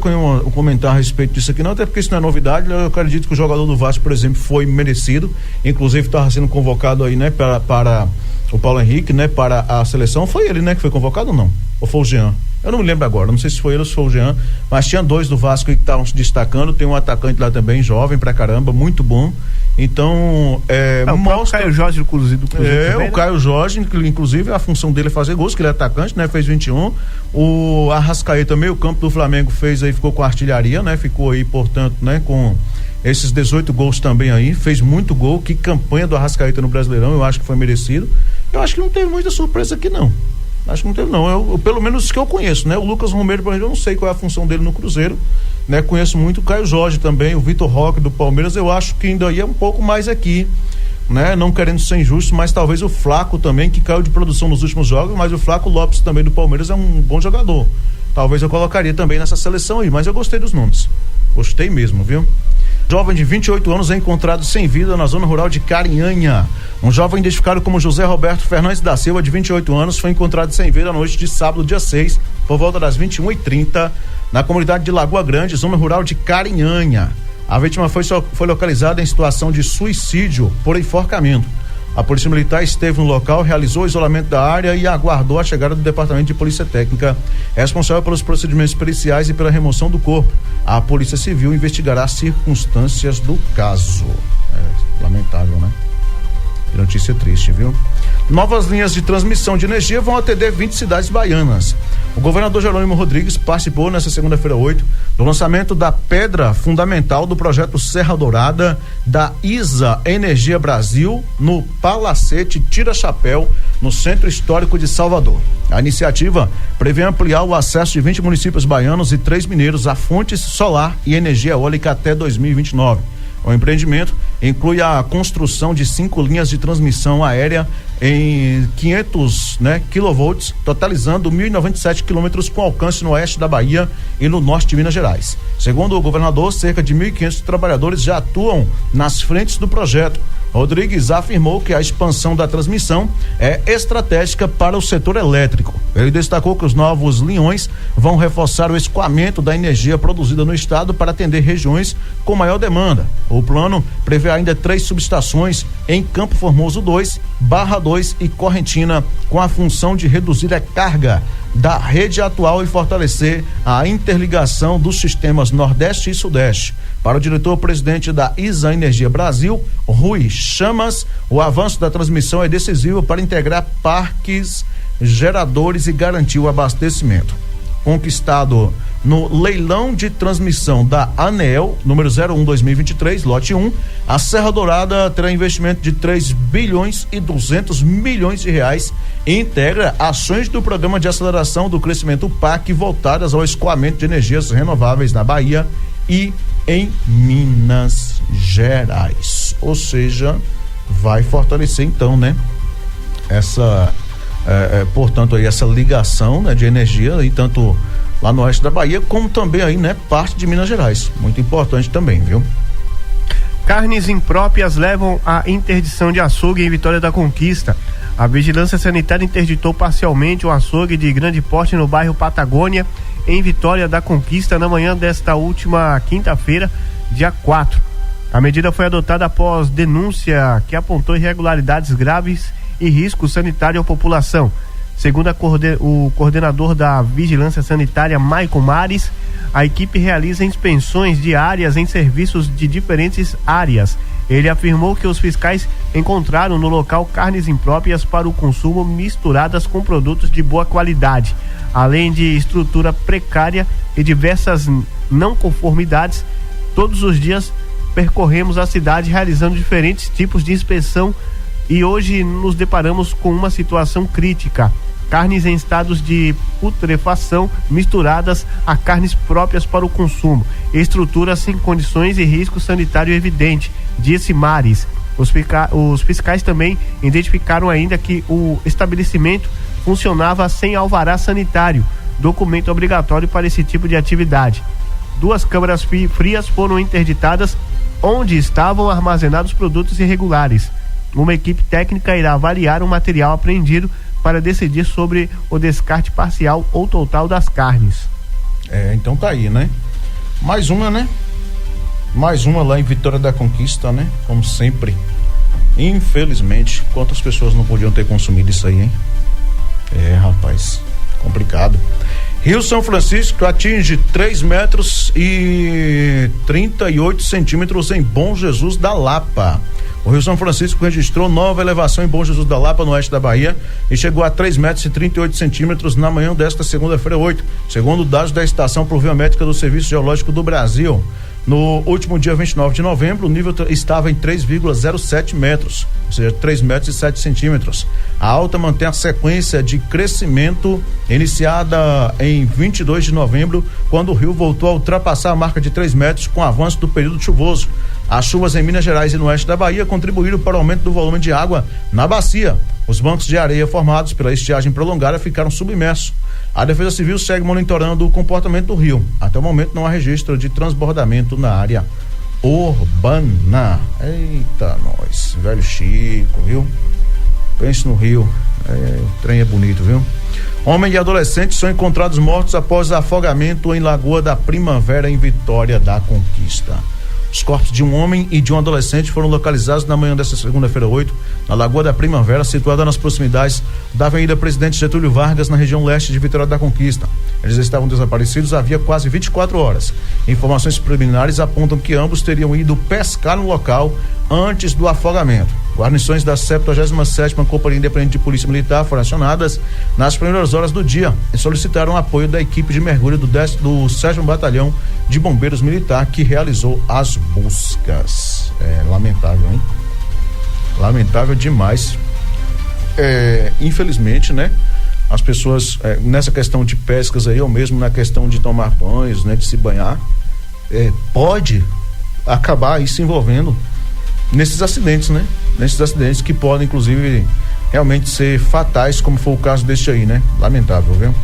comentar a respeito disso aqui, não, até porque isso não é novidade. Eu acredito que o jogador do Vasco, por exemplo, foi merecido. Inclusive, estava sendo convocado aí, né, para o Paulo Henrique, né, para a seleção. Foi ele, né, que foi convocado ou não? Ou foi o Jean? Eu não me lembro agora, não sei se foi ele ou se foi o Jean, mas tinha dois do Vasco que estavam se destacando. Tem um atacante lá também, jovem pra caramba, muito bom. Então, o Caio Jorge do Cruzeiro também, o Caio Jorge, inclusive a função dele é fazer gols, que ele é atacante, né? Fez 21. O Arrascaeta, meio campo do Flamengo, ficou com a artilharia, né? Ficou aí, portanto, né? Com esses 18 gols também aí, fez muito gol. Que campanha do Arrascaeta no Brasileirão, eu acho que foi merecido. Eu acho que não teve muita surpresa aqui, não. Acho que não teve, não. Eu, pelo menos os que eu conheço, né? O Lucas Romero, por exemplo, eu não sei qual é a função dele no Cruzeiro, né? Conheço muito o Caio Jorge também, o Vitor Roque do Palmeiras. Eu acho que ainda ia um pouco mais aqui, né? Não querendo ser injusto, mas talvez o Flaco também, que caiu de produção nos últimos jogos, mas o Flaco Lopes também do Palmeiras é um bom jogador. Talvez eu colocaria também nessa seleção aí, mas eu gostei dos nomes. Gostei mesmo, viu? Jovem de 28 anos é encontrado sem vida na zona rural de Carinhanha. Um jovem identificado como José Roberto Fernandes da Silva, de 28 anos, foi encontrado sem vida na noite de sábado, dia 6, por volta das 21h30, na comunidade de Lagoa Grande, zona rural de Carinhanha. A vítima foi localizada em situação de suicídio por enforcamento. A Polícia Militar esteve no local, realizou o isolamento da área e aguardou a chegada do Departamento de Polícia Técnica, responsável pelos procedimentos periciais e pela remoção do corpo. A Polícia Civil investigará as circunstâncias do caso. Lamentável, né? Que notícia triste, viu? Novas linhas de transmissão de energia vão atender 20 cidades baianas. O governador Jerônimo Rodrigues participou nesta segunda-feira 8 do lançamento da pedra fundamental do projeto Serra Dourada da ISA Energia Brasil no Palacete Tira Chapéu, no Centro Histórico de Salvador. A iniciativa prevê ampliar o acesso de 20 municípios baianos e 3 mineiros a fontes solar e energia eólica até 2029. O empreendimento inclui a construção de 5 linhas de transmissão aérea em 500 kV, totalizando 1.097 quilômetros com alcance no oeste da Bahia e no norte de Minas Gerais. Segundo o governador, cerca de 1.500 trabalhadores já atuam nas frentes do projeto. Rodrigues afirmou que a expansão da transmissão é estratégica para o setor elétrico. Ele destacou que os novos linhões vão reforçar o escoamento da energia produzida no estado para atender regiões com maior demanda. O plano prevê ainda 3 subestações em Campo Formoso 2, Barra 2 e Correntina, com a função de reduzir a carga da rede atual e fortalecer a interligação dos sistemas Nordeste e Sudeste. Para o diretor-presidente da ISA Energia Brasil, Rui Chamas, o avanço da transmissão é decisivo para integrar parques geradores e garantir o abastecimento. Conquistado no leilão de transmissão da ANEEL, número 01/2023, lote 1, a Serra Dourada terá investimento de 3 bilhões e 200 milhões de reais e integra ações do Programa de Aceleração do Crescimento PAC voltadas ao escoamento de energias renováveis na Bahia e em Minas Gerais. Ou seja, vai fortalecer então, né? Portanto, aí essa ligação, né, de energia, e tanto lá no oeste da Bahia, como também aí, né, parte de Minas Gerais. Muito importante também, viu? Carnes impróprias levam à interdição de açougue em Vitória da Conquista. A Vigilância Sanitária interditou parcialmente um açougue de grande porte no bairro Patagônia, em Vitória da Conquista, na manhã desta última quinta-feira, dia 4. A medida foi adotada após denúncia que apontou irregularidades graves e risco sanitário à população. Segundo o coordenador da Vigilância Sanitária, Maicon Mares, a equipe realiza inspeções diárias em serviços de diferentes áreas. Ele afirmou que os fiscais encontraram no local carnes impróprias para o consumo misturadas com produtos de boa qualidade, além de estrutura precária e diversas não conformidades. Todos os dias percorremos a cidade realizando diferentes tipos de inspeção e hoje nos deparamos com uma situação crítica. Carnes em estados de putrefação misturadas a carnes próprias para o consumo, estruturas sem condições e risco sanitário evidente, disse Mares. Os fiscais também identificaram ainda que o estabelecimento funcionava sem alvará sanitário, documento obrigatório para esse tipo de atividade. 2 câmaras frias foram interditadas onde estavam armazenados produtos irregulares. Uma equipe técnica irá avaliar o material apreendido para decidir sobre o descarte parcial ou total das carnes. Então tá aí, né? Mais uma, né? Mais uma lá em Vitória da Conquista, né? Como sempre. Infelizmente, quantas pessoas não podiam ter consumido isso aí, hein? Rapaz, complicado. Rio São Francisco atinge 3 metros e 38 centímetros em Bom Jesus da Lapa. O Rio São Francisco registrou nova elevação em Bom Jesus da Lapa, no oeste da Bahia, e chegou a 3 metros e 38 centímetros na manhã desta segunda-feira 8, segundo dados da Estação Pluviométrica do Serviço Geológico do Brasil. No último dia 29 de novembro, o nível estava em 3,07 metros, ou seja, 3 metros e 7 centímetros. A alta mantém a sequência de crescimento iniciada em 22 de novembro, quando o rio voltou a ultrapassar a marca de 3 metros com o avanço do período chuvoso. As chuvas em Minas Gerais e no oeste da Bahia contribuíram para o aumento do volume de água na bacia. Os bancos de areia formados pela estiagem prolongada ficaram submersos. A Defesa Civil segue monitorando o comportamento do rio. Até o momento não há registro de transbordamento na área urbana. Eita, nós, velho Chico, viu? Pense no rio. O trem é bonito, viu? Homem e adolescente são encontrados mortos após afogamento em Lagoa da Primavera, em Vitória da Conquista. Os corpos de um homem e de um adolescente foram localizados na manhã desta segunda-feira 8, na Lagoa da Primavera, situada nas proximidades da Avenida Presidente Getúlio Vargas, na região leste de Vitória da Conquista. Eles estavam desaparecidos havia quase 24 horas. Informações preliminares apontam que ambos teriam ido pescar no local antes do afogamento. Guarnições da 77ª Companhia Independente de Polícia Militar foram acionadas nas primeiras horas do dia e solicitaram apoio da equipe de mergulho do 7º Batalhão de Bombeiros Militar, que realizou as buscas. Lamentável, hein? Lamentável demais. Infelizmente, né? As pessoas, nessa questão de pescas aí, ou mesmo na questão de tomar banhos, né? De se banhar, pode acabar aí se envolvendo nesses acidentes, né? Nesses acidentes que podem, inclusive, realmente ser fatais, como foi o caso deste aí, né? Lamentável, viu?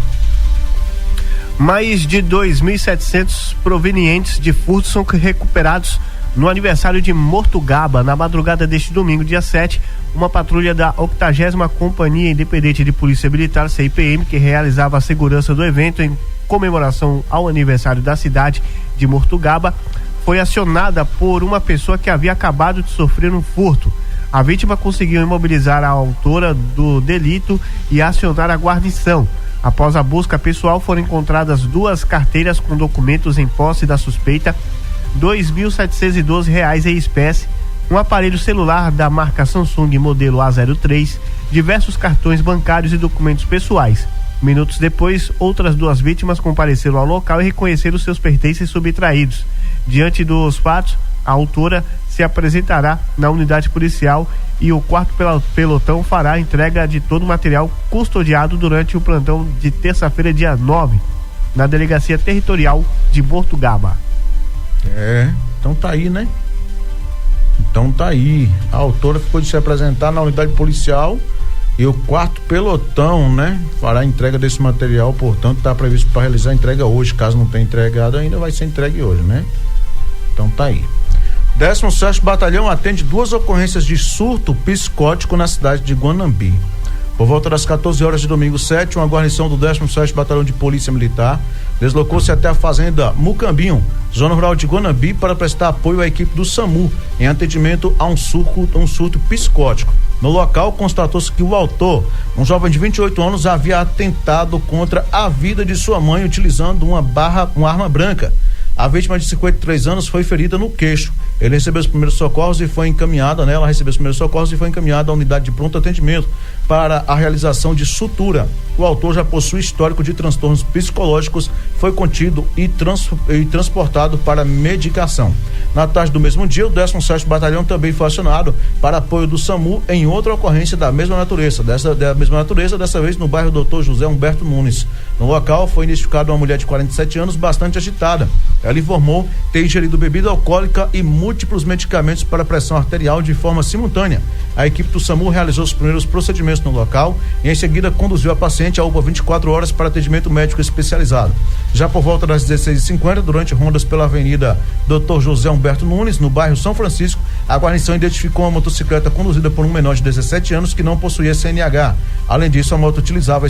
Mais de 2.700 provenientes de furtos são recuperados no aniversário de Mortugaba. Na madrugada deste domingo, dia 7, uma patrulha da 80ª Companhia Independente de Polícia Militar, CIPM, que realizava a segurança do evento em comemoração ao aniversário da cidade de Mortugaba, foi acionada por uma pessoa que havia acabado de sofrer um furto. A vítima conseguiu imobilizar a autora do delito e acionar a guarnição. Após a busca pessoal, foram encontradas 2 carteiras com documentos em posse da suspeita, R$ 2.712 em espécie, um aparelho celular da marca Samsung modelo A03, diversos cartões bancários e documentos pessoais. Minutos depois, outras 2 vítimas compareceram ao local e reconheceram seus pertences subtraídos. Diante dos fatos, a autora se apresentará na unidade policial e o 4º pelotão fará a entrega de todo o material custodiado durante o plantão de terça-feira, dia 9, na Delegacia Territorial de Bortugaba. Então tá aí, né? Então tá aí. A autora ficou de se apresentar na unidade policial e o 4º pelotão, né? Fará a entrega desse material, portanto tá previsto para realizar a entrega hoje. Caso não tenha entregado ainda, vai ser entregue hoje, né? Então tá aí. 17º Batalhão atende 2 ocorrências de surto psicótico na cidade de Guanambi. Por volta das 14 horas de domingo 7, uma guarnição do 17º Batalhão de Polícia Militar deslocou-se até a fazenda Mucambinho, zona rural de Guanambi, para prestar apoio à equipe do SAMU em atendimento a um surto psicótico. No local, constatou-se que o autor, um jovem de 28 anos, havia atentado contra a vida de sua mãe utilizando uma arma branca. A vítima de 53 anos foi ferida no queixo. Ele recebeu os primeiros socorros e foi encaminhada, né? Ela recebeu os primeiros socorros e foi encaminhada à unidade de pronto atendimento para a realização de sutura. O autor já possui histórico de transtornos psicológicos, foi contido e transportado para medicação. Na tarde do mesmo dia, o 17º Batalhão também foi acionado para apoio do SAMU em outra ocorrência da mesma natureza, dessa vez no bairro Dr. José Humberto Nunes. No local foi identificada uma mulher de 47 anos bastante agitada. Ela informou ter ingerido bebida alcoólica e múltiplos medicamentos para pressão arterial de forma simultânea. A equipe do SAMU realizou os primeiros procedimentos no local e em seguida conduziu a paciente a UPA 24 horas para atendimento médico especializado. Já por volta das 16h50, durante rondas pela Avenida Dr. José Humberto Nunes, no bairro São Francisco, a guarnição identificou uma motocicleta conduzida por um menor de 17 anos que não possuía CNH. Além disso, a moto utilizava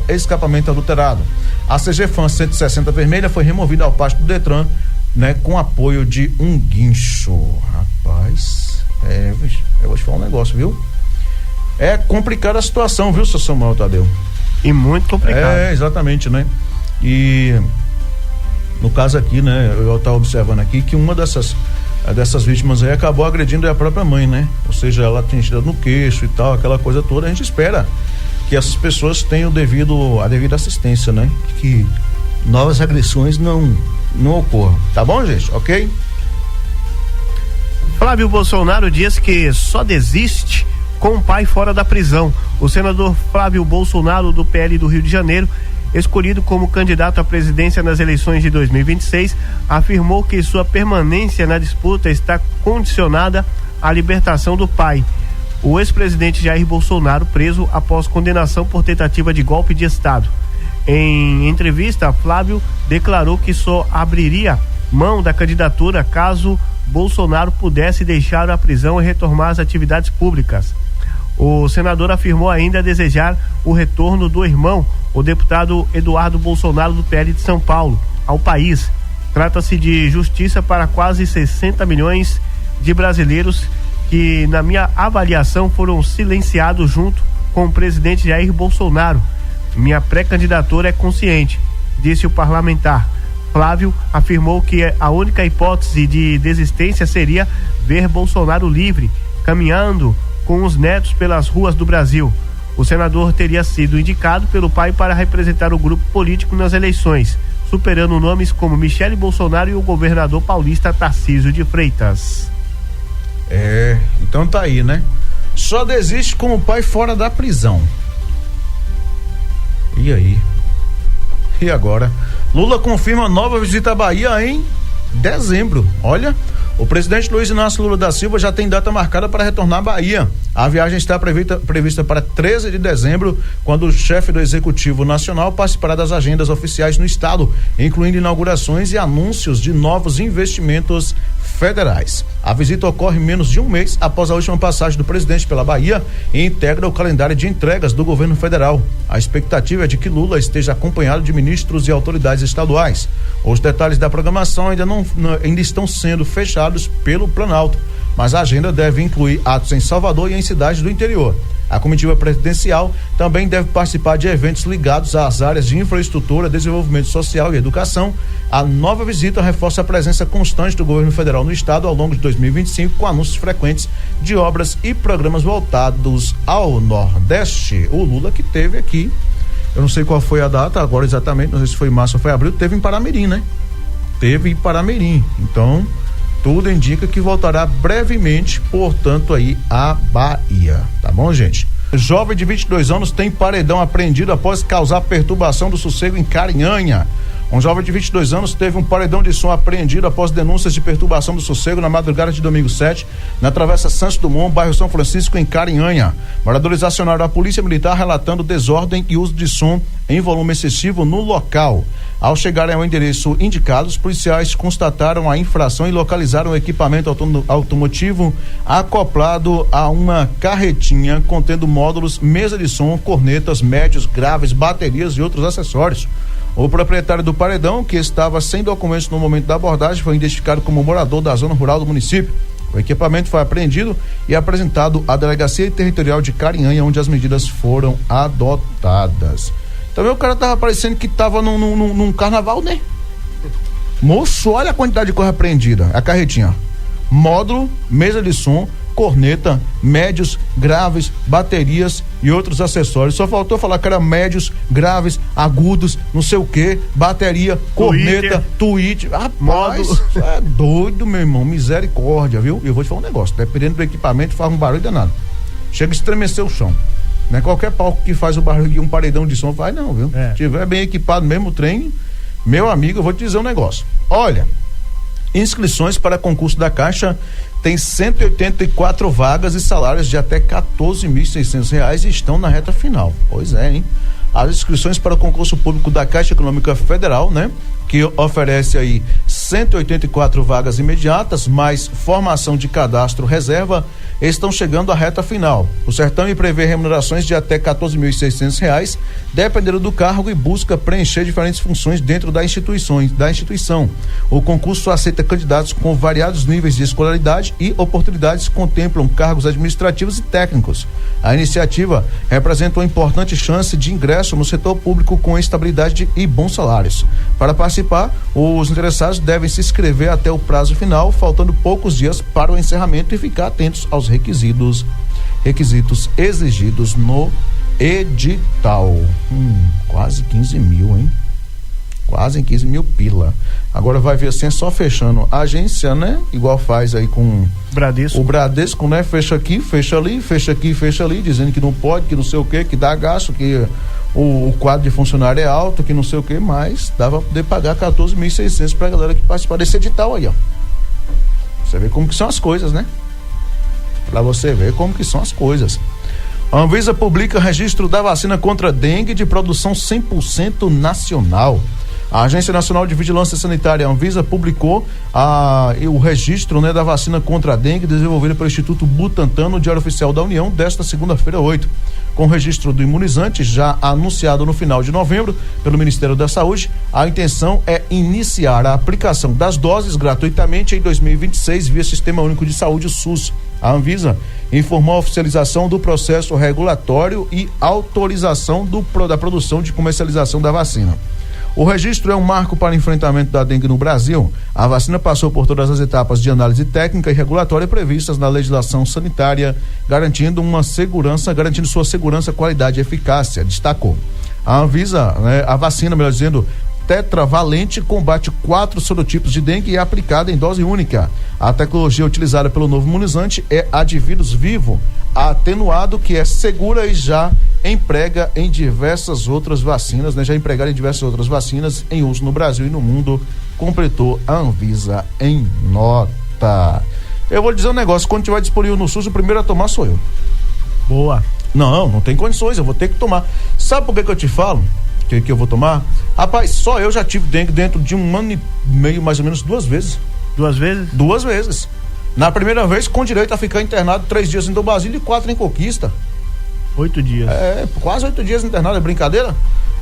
escapamento adulterado. A CG Fan 160 vermelha foi removida ao pátio do Detran, né, com apoio de um guincho. Rapaz, eu vou te falar um negócio, viu? É complicada a situação, viu, seu Samuel Tadeu? E muito complicado. Exatamente, né? E no caso aqui, né, eu estava observando aqui que uma dessas vítimas aí acabou agredindo a própria mãe, né? Ou seja, ela atingida no queixo e tal, aquela coisa toda. A gente espera que essas pessoas tenham a devida assistência, né? Que novas agressões não ocorram. Tá bom, gente? Ok? Flávio Bolsonaro diz que só desiste com o pai fora da prisão. O senador Flávio Bolsonaro, do PL do Rio de Janeiro, escolhido como candidato à presidência nas eleições de 2026, afirmou que sua permanência na disputa está condicionada à libertação do pai, o ex-presidente Jair Bolsonaro, preso após condenação por tentativa de golpe de Estado. Em entrevista, Flávio declarou que só abriria mão da candidatura caso Bolsonaro pudesse deixar a prisão e retomar as atividades públicas. O senador afirmou ainda desejar o retorno do irmão, o deputado Eduardo Bolsonaro, do PL de São Paulo, ao país. Trata-se de justiça para quase 60 milhões de brasileiros que, na minha avaliação, foram silenciados junto com o presidente Jair Bolsonaro. Minha pré-candidatura é consciente, disse o parlamentar. Flávio afirmou que a única hipótese de desistência seria ver Bolsonaro livre, caminhando com os netos pelas ruas do Brasil. O senador teria sido indicado pelo pai para representar o grupo político nas eleições, superando nomes como Michele Bolsonaro e o governador paulista Tarcísio de Freitas. Então tá aí, né? Só desiste com o pai fora da prisão. E aí? E agora? Lula confirma nova visita à Bahia em dezembro. Olha, o presidente Luiz Inácio Lula da Silva já tem data marcada para retornar à Bahia. A viagem está prevista para 13 de dezembro, quando o chefe do Executivo Nacional participará das agendas oficiais no estado, incluindo inaugurações e anúncios de novos investimentos federais. A visita ocorre menos de um mês após a última passagem do presidente pela Bahia e integra o calendário de entregas do governo federal. A expectativa é de que Lula esteja acompanhado de ministros e autoridades estaduais. Os detalhes da programação ainda estão sendo fechados pelo Planalto, mas a agenda deve incluir atos em Salvador e em cidades do interior. A comitiva presidencial também deve participar de eventos ligados às áreas de infraestrutura, desenvolvimento social e educação. A nova visita reforça a presença constante do governo federal no estado ao longo de 2025, com anúncios frequentes de obras e programas voltados ao Nordeste. O Lula que teve aqui, eu não sei qual foi a data agora exatamente, não sei se foi março ou foi abril, teve em Paramirim, né? Teve em Paramirim. Então, tudo indica que voltará brevemente, portanto, aí à Bahia. Tá bom, gente? Jovem de 22 anos tem paredão apreendido após causar perturbação do sossego em Carinhanha. Um jovem de 22 anos teve um paredão de som apreendido após denúncias de perturbação do sossego na madrugada de domingo 7, na Travessa Santos Dumont, bairro São Francisco, em Carinhanha. Moradores acionaram a polícia militar relatando desordem e uso de som em volume excessivo no local. Ao chegarem ao endereço indicado, os policiais constataram a infração e localizaram o equipamento automotivo acoplado a uma carretinha contendo módulos, mesa de som, cornetas, médios, graves, baterias e outros acessórios. O proprietário do paredão, que estava sem documentos no momento da abordagem, foi identificado como morador da zona rural do município. O equipamento foi apreendido e apresentado à Delegacia Territorial de Carinhanha, onde as medidas foram adotadas. Também o cara tava parecendo que tava num carnaval, né? Moço, olha a quantidade de coisa apreendida. A carretinha. Módulo, mesa de som, corneta, médios, graves, baterias e outros acessórios. Só faltou falar que era médios, graves, agudos, não sei o que, bateria, corneta, tweet. Rapaz, é doido, meu irmão, misericórdia, viu? E eu vou te falar um negócio, dependendo do equipamento, faz um barulho danado. Chega a estremecer o chão. Não é qualquer palco que faz o barulho de um paredão de som faz não, viu? Se tiver bem equipado mesmo o trem, meu amigo, eu vou te dizer um negócio. Olha, inscrições para concurso da Caixa tem 184 vagas e salários de até R$14.600 e estão na reta final. Pois é, hein? As inscrições para o concurso público da Caixa Econômica Federal, né? Que oferece aí 184 vagas imediatas, mais formação de cadastro reserva, estão chegando à reta final. O certame prevê remunerações de até R$14.600, dependendo do cargo, e busca preencher diferentes funções dentro da instituição. O concurso aceita candidatos com variados níveis de escolaridade e oportunidades contemplam cargos administrativos e técnicos. A iniciativa representa uma importante chance de ingresso no setor público com estabilidade e bons salários. Para participar, os interessados devem se inscrever até o prazo final, faltando poucos dias para o encerramento, e ficar atentos aos requisitos exigidos no edital. Quase 15 mil, hein? Quase 15 mil pila. Agora vai ver assim, é só fechando a agência, né? Igual faz aí com Bradesco. O Bradesco, né? Fecha aqui, fecha ali, fecha aqui, fecha ali, dizendo que não pode, que não sei o que, que dá gasto, que o quadro de funcionário é alto, que não sei o que, mas dava pra poder pagar 14.600 pra galera que participar desse edital aí, ó. Você vê como que são as coisas, né? Pra você ver como que são as coisas. A Anvisa publica registro da vacina contra dengue de produção 100% nacional. A Agência Nacional de Vigilância Sanitária, a Anvisa, publicou o registro, né, da vacina contra a dengue desenvolvida pelo Instituto Butantan no Diário Oficial da União desta segunda-feira, 8. Com o registro do imunizante já anunciado no final de novembro pelo Ministério da Saúde, a intenção é iniciar a aplicação das doses gratuitamente em 2026 via Sistema Único de Saúde, o SUS. A Anvisa informou a oficialização do processo regulatório e autorização da produção de comercialização da vacina. O registro é um marco para o enfrentamento da dengue no Brasil. A vacina passou por todas as etapas de análise técnica e regulatória previstas na legislação sanitária, garantindo sua segurança, qualidade e eficácia, destacou. A Anvisa, a vacina, melhor dizendo, tetravalente, combate 4 sorotipos de dengue e é aplicada em dose única. A tecnologia utilizada pelo novo imunizante é a de vírus vivo, atenuado, que é segura e já emprega em diversas outras vacinas, né? Já empregada em diversas outras vacinas em uso no Brasil e no mundo, completou a Anvisa em nota. Eu vou lhe dizer um negócio, quando tiver disponível no SUS, o primeiro a tomar sou eu. Boa. Não tem condições, eu vou ter que tomar. Sabe por que eu te falo que eu vou tomar? Rapaz, só eu já tive dengue dentro de 1 ano e meio, mais ou menos, 2 vezes. 2 vezes? 2 vezes. Na primeira vez, com direito a ficar internado 3 dias em Dom Basílio e 4 em Conquista. 8 dias. Quase 8 dias internado, é brincadeira?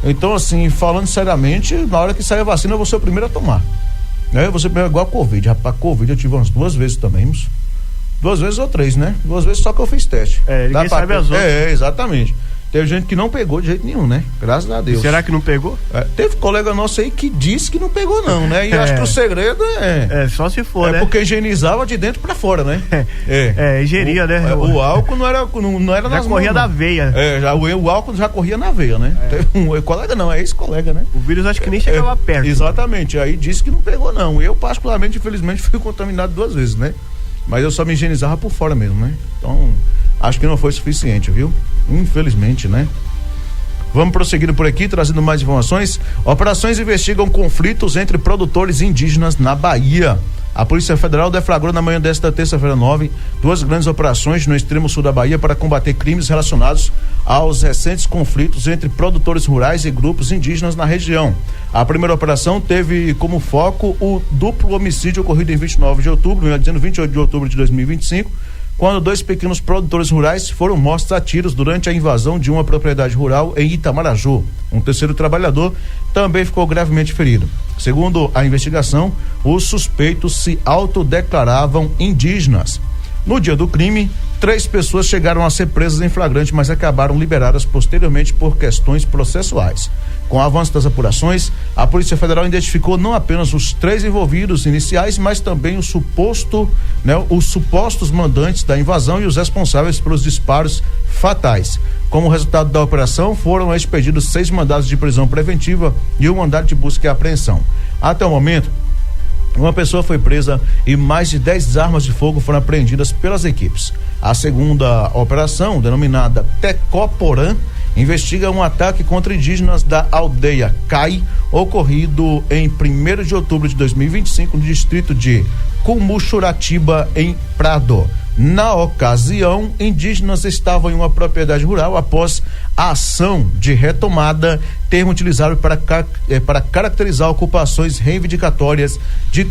Então, assim, falando seriamente, na hora que sair a vacina, eu vou ser o primeiro a tomar. Eu vou ser igual a Covid, rapaz. Covid eu tive umas 2 vezes também. 2 vezes ou 3, né? 2 vezes só que eu fiz teste. Ninguém sabe as outras. Exatamente. Teve gente que não pegou de jeito nenhum, né? Graças a Deus. Será que não pegou? Teve colega nosso aí que disse que não pegou não, né? E acho que o segredo só se for, né? Porque higienizava de dentro pra fora, né? Higienia, né? O álcool não era já nas corria mãos, da veia. O álcool já corria na veia, né? Teve colega não, ex-colega, né? O vírus acho que nem chegava perto. Exatamente, aí disse que não pegou não. Eu particularmente, infelizmente, fui contaminado 2 vezes, né? Mas eu só me higienizava por fora mesmo, né? Então, acho que não foi suficiente, viu? Infelizmente, né? Vamos prosseguindo por aqui, trazendo mais informações. Operações investigam conflitos entre produtores indígenas na Bahia. A Polícia Federal deflagrou na manhã desta terça-feira 9 2 grandes operações no extremo sul da Bahia para combater crimes relacionados aos recentes conflitos entre produtores rurais e grupos indígenas na região. A primeira operação teve como foco o duplo homicídio ocorrido em 29 de outubro, melhor dizendo 28 de outubro de 2025, quando 2 pequenos produtores rurais foram mortos a tiros durante a invasão de uma propriedade rural em Itamaraju. Um terceiro trabalhador também ficou gravemente ferido. Segundo a investigação, os suspeitos se autodeclaravam indígenas. No dia do crime, 3 pessoas chegaram a ser presas em flagrante, mas acabaram liberadas posteriormente por questões processuais. Com o avanço das apurações, a Polícia Federal identificou não apenas os 3 envolvidos iniciais, mas também os supostos mandantes da invasão e os responsáveis pelos disparos fatais. Como resultado da operação, foram expedidos 6 mandados de prisão preventiva e 1 mandado de busca e apreensão. Até o momento, uma pessoa foi presa e mais de 10 armas de fogo foram apreendidas pelas equipes. A segunda operação, denominada Tecoporã, investiga um ataque contra indígenas da aldeia Cai, ocorrido em 1º de outubro de 2025 no distrito de Cumuxuratiba, em Prado. Na ocasião, indígenas estavam em uma propriedade rural após a ação de retomada, termo utilizado para caracterizar ocupações reivindicatórias de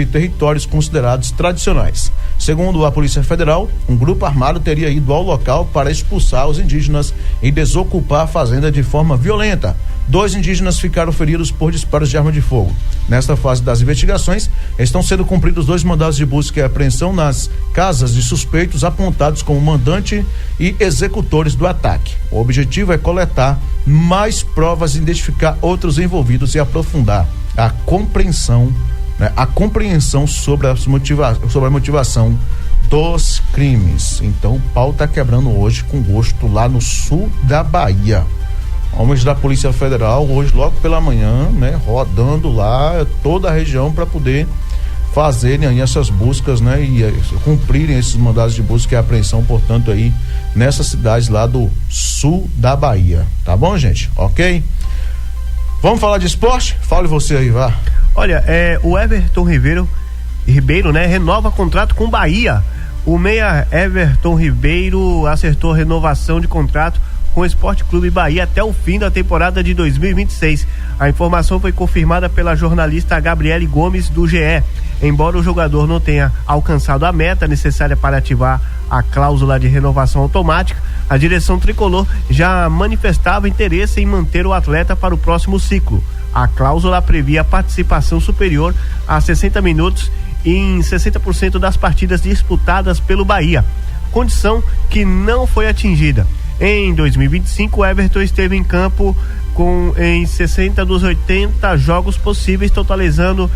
territórios considerados tradicionais. Segundo a Polícia Federal, um grupo armado teria ido ao local para expulsar os indígenas e desocupar a fazenda de forma violenta. 2 indígenas ficaram feridos por disparos de arma de fogo. Nesta fase das investigações, estão sendo cumpridos 2 mandados de busca e apreensão nas casas de suspeitos apontados como mandante e executores do ataque. O objetivo é coletar mais provas, identificar outros envolvidos e aprofundar a compreensão sobre a motivação dos crimes. Então, o pau tá quebrando hoje com gosto lá no sul da Bahia. Homens da Polícia Federal hoje logo pela manhã, né, rodando lá toda a região para poder fazerem aí essas buscas, né, e cumprirem esses mandados de busca e apreensão, portanto, aí nessas cidades lá do sul da Bahia. Tá bom, gente? Ok? Vamos falar de esporte? Fale você aí, vá. Olha, o Everton Ribeiro, né, renova contrato com o Bahia. O meia Everton Ribeiro acertou renovação de contrato com o Esporte Clube Bahia até o fim da temporada de 2026. A informação foi confirmada pela jornalista Gabriele Gomes, do GE. Embora o jogador não tenha alcançado a meta necessária para ativar a cláusula de renovação automática, a direção tricolor já manifestava interesse em manter o atleta para o próximo ciclo. A cláusula previa participação superior a 60 minutos em 60% das partidas disputadas pelo Bahia, condição que não foi atingida. Em 2025, o Everton esteve em campo em 60 dos 80 jogos possíveis, totalizando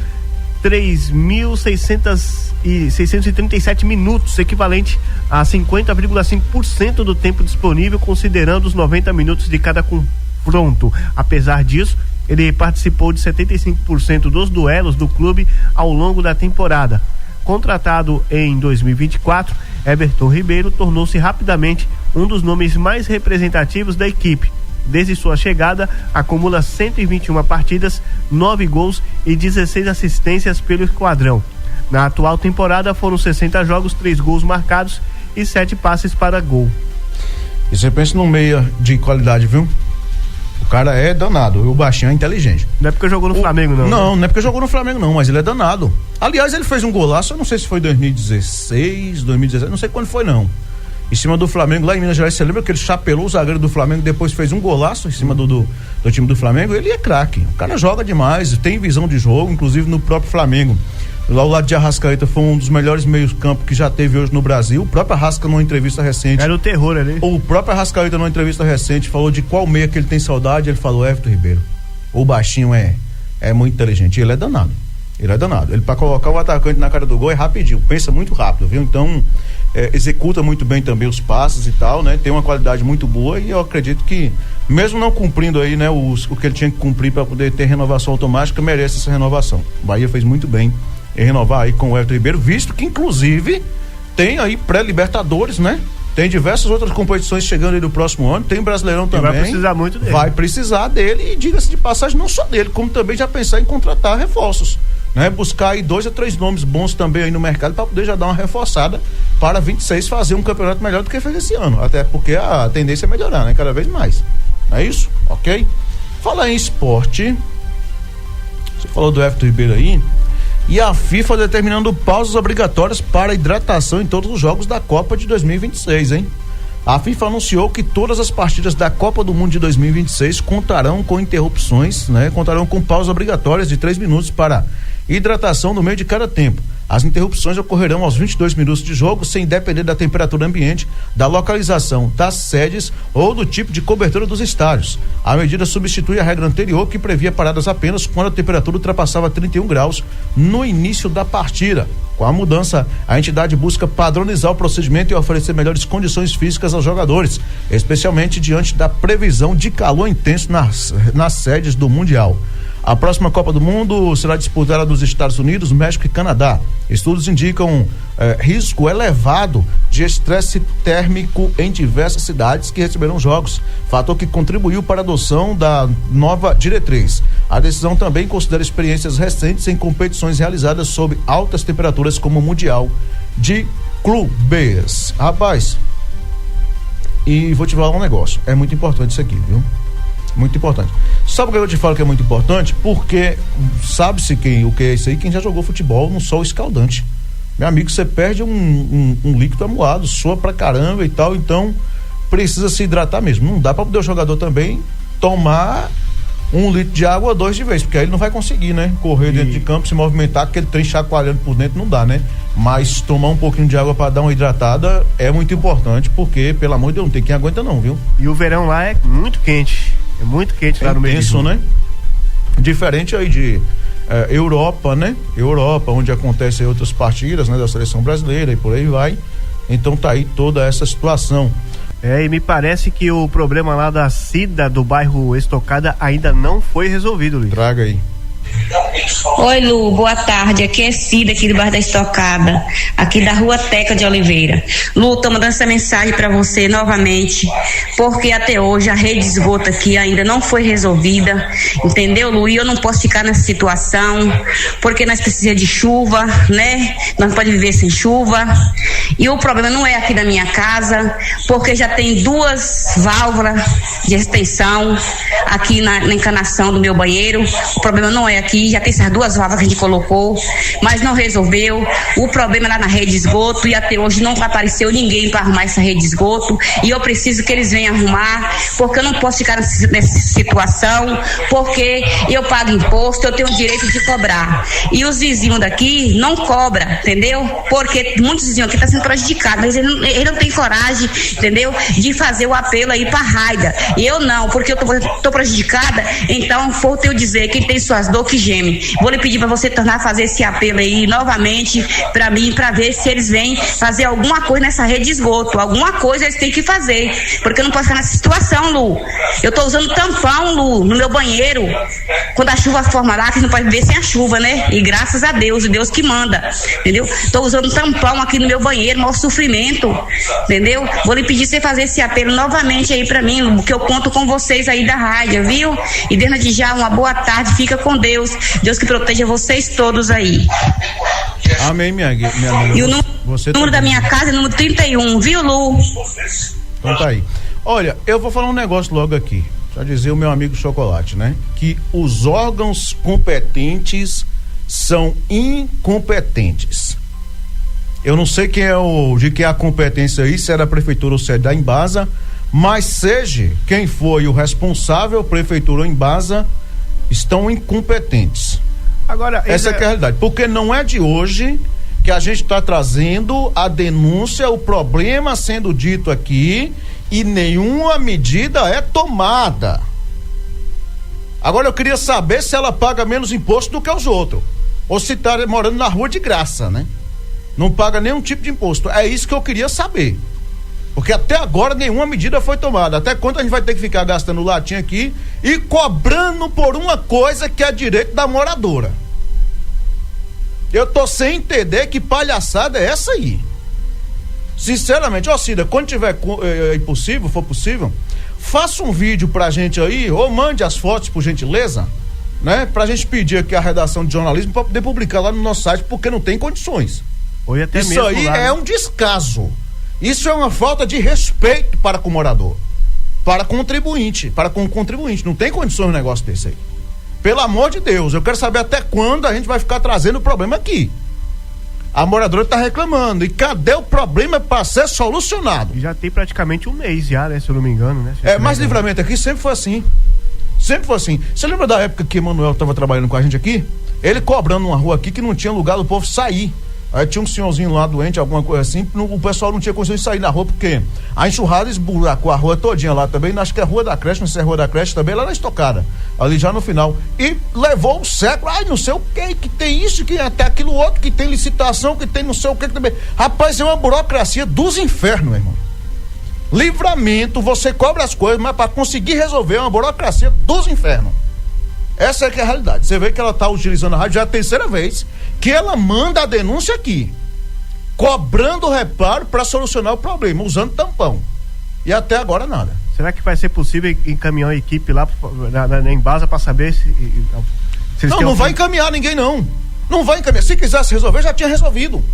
3.637 minutos, equivalente a 50,5% do tempo disponível, considerando os 90 minutos de cada confronto. Apesar disso, ele participou de 75% dos duelos do clube ao longo da temporada. Contratado em 2024, Everton Ribeiro tornou-se rapidamente um dos nomes mais representativos da equipe. Desde sua chegada, acumula 121 partidas, 9 gols e 16 assistências pelo esquadrão. Na atual temporada foram 60 jogos, 3 gols marcados e 7 passes para gol. E você pensa num meia de qualidade, viu? O cara é danado, o baixinho é inteligente. Não é porque jogou no Flamengo, não. Não, não é porque jogou no Flamengo, não, mas ele é danado. Aliás, ele fez um golaço, eu não sei se foi 2016, 2017, não sei quando foi, não. Em cima do Flamengo, lá em Minas Gerais, você lembra que ele chapelou o zagueiro do Flamengo, depois fez um golaço em cima do time do Flamengo? Ele é craque, o cara joga demais, tem visão de jogo, inclusive no próprio Flamengo. Lá ao lado de Arrascaeta foi um dos melhores meios campo que já teve hoje no Brasil. O próprio Arrasca, numa entrevista recente, era o terror ali. O próprio Arrascaeta, numa entrevista recente, falou de qual meia que ele tem saudade. Ele falou: Everton Ribeiro. O baixinho é muito inteligente. Ele é danado. Ele, para colocar o atacante na cara do gol, é rapidinho, pensa muito rápido, viu? Então, executa muito bem também os passes e tal, né? Tem uma qualidade muito boa, e eu acredito que, mesmo não cumprindo aí, né, o que ele tinha que cumprir para poder ter renovação automática, merece essa renovação. O Bahia fez muito bem em renovar aí com o Everton Ribeiro, visto que, inclusive, tem aí pré-Libertadores, né? Tem diversas outras competições chegando aí no próximo ano, tem Brasileirão também. Vai precisar muito dele. Vai precisar dele, e diga-se de passagem, não só dele, como também já pensar em contratar reforços, né? Buscar aí 2 a 3 nomes bons também aí no mercado para poder já dar uma reforçada para 26 fazer um campeonato melhor do que fez esse ano, até porque a tendência é melhorar, né? Cada vez mais. Não é isso? Ok? Falar em esporte, você falou do Everton Ribeiro aí, e a FIFA determinando pausas obrigatórias para hidratação em todos os jogos da Copa de 2026, hein? A FIFA anunciou que todas as partidas da Copa do Mundo de 2026 contarão com interrupções, né? Contarão com pausas obrigatórias de 3 minutos para hidratação no meio de cada tempo. As interrupções ocorrerão aos 22 minutos de jogo, sem depender da temperatura ambiente, da localização das sedes ou do tipo de cobertura dos estádios. A medida substitui a regra anterior, que previa paradas apenas quando a temperatura ultrapassava 31 graus no início da partida. Com a mudança, a entidade busca padronizar o procedimento e oferecer melhores condições físicas aos jogadores, especialmente diante da previsão de calor intenso nas sedes do Mundial. A próxima Copa do Mundo será disputada nos Estados Unidos, México e Canadá. Estudos indicam risco elevado de estresse térmico em diversas cidades que receberão jogos, fator que contribuiu para a adoção da nova diretriz. A decisão também considera experiências recentes em competições realizadas sob altas temperaturas, como o Mundial de Clubes. Rapaz, e vou te falar um negócio, é muito importante isso aqui, viu? Muito importante. Sabe por que eu te falo que é muito importante? Porque sabe-se o que é isso aí? Quem já jogou futebol no sol escaldante. Meu amigo, você perde um líquido amuado, soa pra caramba e tal, então precisa se hidratar mesmo. Não dá pra poder o jogador também tomar 1 litro de água 2 de vez, porque aí ele não vai conseguir, né? Correr dentro de campo, se movimentar, aquele trem chacoalhando por dentro não dá, né? Mas tomar um pouquinho de água para dar uma hidratada é muito importante, porque, pelo amor de Deus, não tem quem aguenta não, viu? E o verão lá é muito quente. É muito quente lá no meio. Intenso, né? Diferente aí de Europa, né? Europa, onde acontecem outras partidas, né? Da seleção brasileira e por aí vai. Então tá aí toda essa situação. E me parece que o problema lá da Cida do bairro Estocada ainda não foi resolvido, Luiz. Traga aí. Oi, Lu, boa tarde. Aqui é Cida, aqui do bairro da Estocada, aqui da rua Teca de Oliveira. Lu, tô mandando essa mensagem para você novamente, porque até hoje a rede de esgoto aqui ainda não foi resolvida, entendeu, Lu? E eu não posso ficar nessa situação, porque nós precisamos de chuva, né? Nós não podemos viver sem chuva. E o problema não é aqui da minha casa, porque já tem 2 válvulas de extensão aqui na encanação do meu banheiro. O problema não é aqui, já tem essas 2 válvulas que a gente colocou, mas não resolveu. O problema é lá na rede de esgoto, e até hoje não apareceu ninguém para arrumar essa rede de esgoto, e eu preciso que eles venham arrumar, porque eu não posso ficar nessa situação, porque eu pago imposto, eu tenho o direito de cobrar, e os vizinhos daqui não cobram, entendeu? Porque muitos vizinhos aqui estão sendo prejudicados, mas ele não tem coragem, entendeu? De fazer o apelo aí para a Raida, e eu não, porque eu tô prejudicada. Então por eu dizer que tem suas dores que geme, vou lhe pedir para você tornar a fazer esse apelo aí novamente para mim, para ver se eles vêm fazer alguma coisa nessa rede de esgoto. Alguma coisa eles têm que fazer, porque eu não posso ficar nessa situação, Lu. Eu tô usando tampão, Lu, no meu banheiro, quando a chuva forma lá, que não pode viver sem a chuva, né? E graças a Deus, o Deus que manda, entendeu? Tô usando tampão aqui no meu banheiro, maior sofrimento, entendeu? Vou lhe pedir você fazer esse apelo novamente aí para mim, Lu, que eu conto com vocês aí da rádio, viu? E desde já, uma boa tarde, fica com Deus que proteja vocês todos aí. Amém, minha amiga. E o número da minha casa é número 31, viu, Lu? Então tá aí. Olha, eu vou falar um negócio logo aqui, já dizer o meu amigo Chocolate, né? Que os órgãos competentes são incompetentes. Eu não sei quem é de quem é a competência aí, se é da prefeitura ou se é da Embasa, mas seja quem foi o responsável, prefeitura ou Embasa, estão incompetentes. Agora, essa é que é a realidade, porque não é de hoje que a gente está trazendo a denúncia, o problema sendo dito aqui e nenhuma medida é tomada. Agora eu queria saber se ela paga menos imposto do que os outros, ou se está morando na rua de graça, né? Não paga nenhum tipo de imposto. É isso que eu queria saber, porque até agora nenhuma medida foi tomada. Até quando a gente vai ter que ficar gastando latinha aqui e cobrando por uma coisa que é direito da moradora? Eu tô sem entender que palhaçada é essa aí. Sinceramente, Cida, quando tiver for possível, faça um vídeo pra gente aí, ou mande as fotos, por gentileza, né? Pra gente pedir aqui a redação de jornalismo pra poder publicar lá no nosso site, porque não tem condições. Ou até isso mesmo aí lá, é um descaso. Isso é uma falta de respeito para com o morador, para com o contribuinte. Não tem condições um negócio desse aí. Pelo amor de Deus, eu quero saber até quando a gente vai ficar trazendo o problema aqui. A moradora está reclamando. E cadê o problema para ser solucionado? Já tem praticamente um mês já, né? Se eu não me engano, né? Mas Livramento aqui sempre foi assim. Sempre foi assim. Você lembra da época que o Emanuel estava trabalhando com a gente aqui? Ele cobrando uma rua aqui que não tinha lugar do povo sair. Aí tinha um senhorzinho lá doente, alguma coisa assim, o pessoal não tinha condições de sair na rua, porque a enxurrada esburacou a rua todinha lá também, acho que é a Rua da Creche, não sei se é a Rua da Creche também, lá na Estocada, ali já no final, e levou um século, não sei o que tem isso, que até aquilo outro, que tem licitação, que tem não sei o que também. Rapaz, é uma burocracia dos infernos, meu irmão. Livramento, você cobra as coisas, mas para conseguir resolver é uma burocracia dos infernos. Essa é que é a realidade. Você vê que ela está utilizando a rádio já é a terceira vez que ela manda a denúncia aqui, cobrando reparo para solucionar o problema, usando tampão. E até agora nada. Será que vai ser possível encaminhar a equipe lá na Embasa para saber se não vai encaminhar ninguém não. Não vai encaminhar. Se quisesse resolver, já tinha resolvido.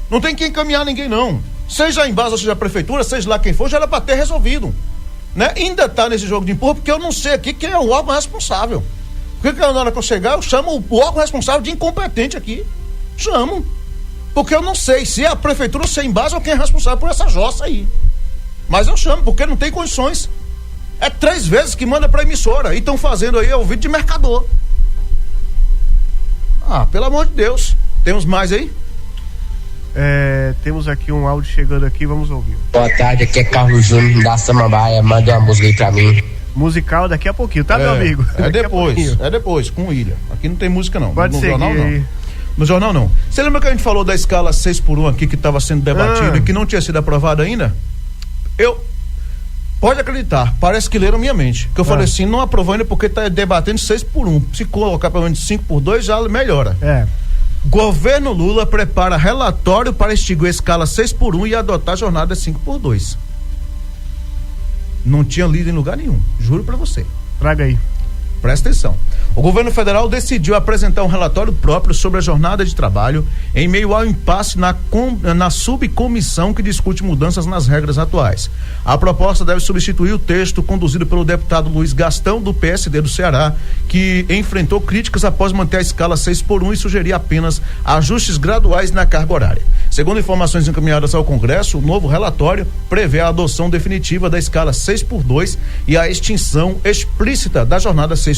Não tem que encaminhar ninguém não. Seja a Embasa, seja a prefeitura, seja lá quem for, já era para ter resolvido. Né? Ainda está nesse jogo de empurra, porque eu não sei aqui quem é o órgão responsável. Porque na hora que eu chegar, eu chamo o órgão responsável de incompetente aqui. Chamo. Porque eu não sei se é a prefeitura, se é a Embasa ou quem é responsável por essa jossa aí. Mas eu chamo, porque não tem condições. É 3 vezes que manda pra emissora. E estão fazendo aí o vídeo de mercador. Pelo amor de Deus. Temos mais aí? Temos aqui um áudio chegando aqui, vamos ouvir. Boa tarde, aqui é Carlos Júnior da Samambaia. Manda uma música aí pra mim. Musical daqui a pouquinho, tá, meu amigo? É depois, com o William. Aqui não tem música não. Pode seguir jornal, não. aí. No jornal não. Você lembra que a gente falou da escala 6x1 aqui que estava sendo debatida e que não tinha sido aprovada ainda? Pode acreditar, parece que leram minha mente. Que eu falei assim, não aprovou ainda porque está debatendo 6x1. Se colocar pelo menos 5x2 já melhora. Governo Lula prepara relatório para extinguir a escala 6x1 e adotar a jornada 5x2. Não tinha lido em lugar nenhum, juro pra você. Traga aí. Presta atenção. O governo federal decidiu apresentar um relatório próprio sobre a jornada de trabalho em meio ao impasse na subcomissão que discute mudanças nas regras atuais. A proposta deve substituir o texto conduzido pelo deputado Luiz Gastão, do PSD do Ceará, que enfrentou críticas após manter a escala 6x1 e sugerir apenas ajustes graduais na carga horária. Segundo informações encaminhadas ao Congresso, o novo relatório prevê a adoção definitiva da escala 6x2 e a extinção explícita da jornada 6x1.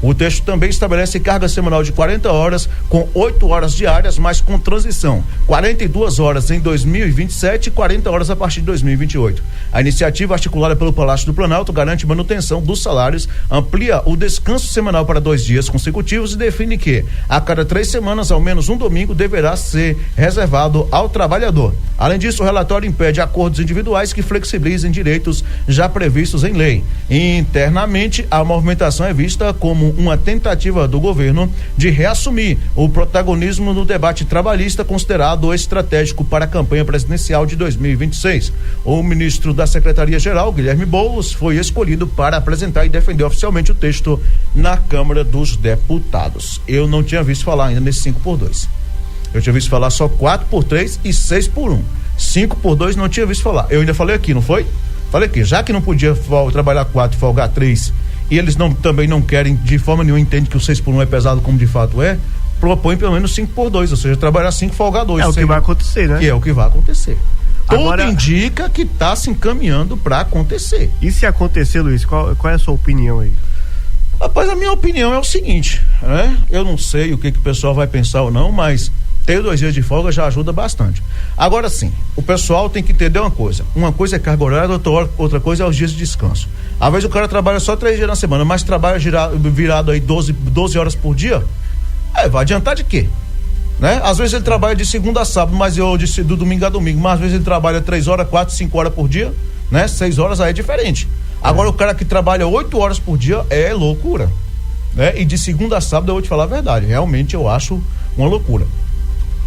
O texto também estabelece carga semanal de 40 horas com 8 horas diárias, mas com transição 42 horas em 2027 e 40 horas a partir de 2028. A iniciativa, articulada pelo Palácio do Planalto, garante manutenção dos salários, amplia o descanso semanal para 2 dias consecutivos e define que a cada 3 semanas, ao menos um domingo, deverá ser reservado ao trabalhador. Além disso, o relatório impede acordos individuais que flexibilizem direitos já previstos em lei. Internamente, a movimentação é vista como uma tentativa do governo de reassumir o protagonismo no debate trabalhista considerado estratégico para a campanha presidencial de 2026. O ministro da Secretaria-Geral, Guilherme Boulos, foi escolhido para apresentar e defender oficialmente o texto na Câmara dos Deputados. Eu não tinha visto falar ainda nesse 5x2. Eu tinha visto falar só 4x3 e 6x1. 5x2 não tinha visto falar. Eu ainda falei aqui, não foi? Falei aqui, já que não podia trabalhar 4 e folgar 3, e eles também não querem, de forma nenhuma, entendem que o 6x1 é pesado como de fato é, propõe pelo menos 5x2, ou seja, trabalhar 5 e folgar 2. É o que vai acontecer, né? Que é o que vai acontecer. Agora, tudo indica que está se encaminhando para acontecer. E se acontecer, Luiz, qual é a sua opinião aí? Rapaz, a minha opinião é o seguinte, né? Eu não sei o que o pessoal vai pensar ou não, mas ter 2 dias de folga já ajuda bastante. Agora sim, o pessoal tem que entender uma coisa é carga horária, outra coisa é os dias de descanso. Às vezes o cara trabalha só 3 dias na semana, mas trabalha virado aí 12 horas por dia, vai adiantar de quê? Né? Às vezes ele trabalha de segunda a sábado, mas do domingo a domingo, mas às vezes ele trabalha 3 horas, 4, 5 horas por dia, né? 6 horas aí é diferente. Agora o cara que trabalha 8 horas por dia é loucura, né? E de segunda a sábado eu vou te falar a verdade, realmente eu acho uma loucura.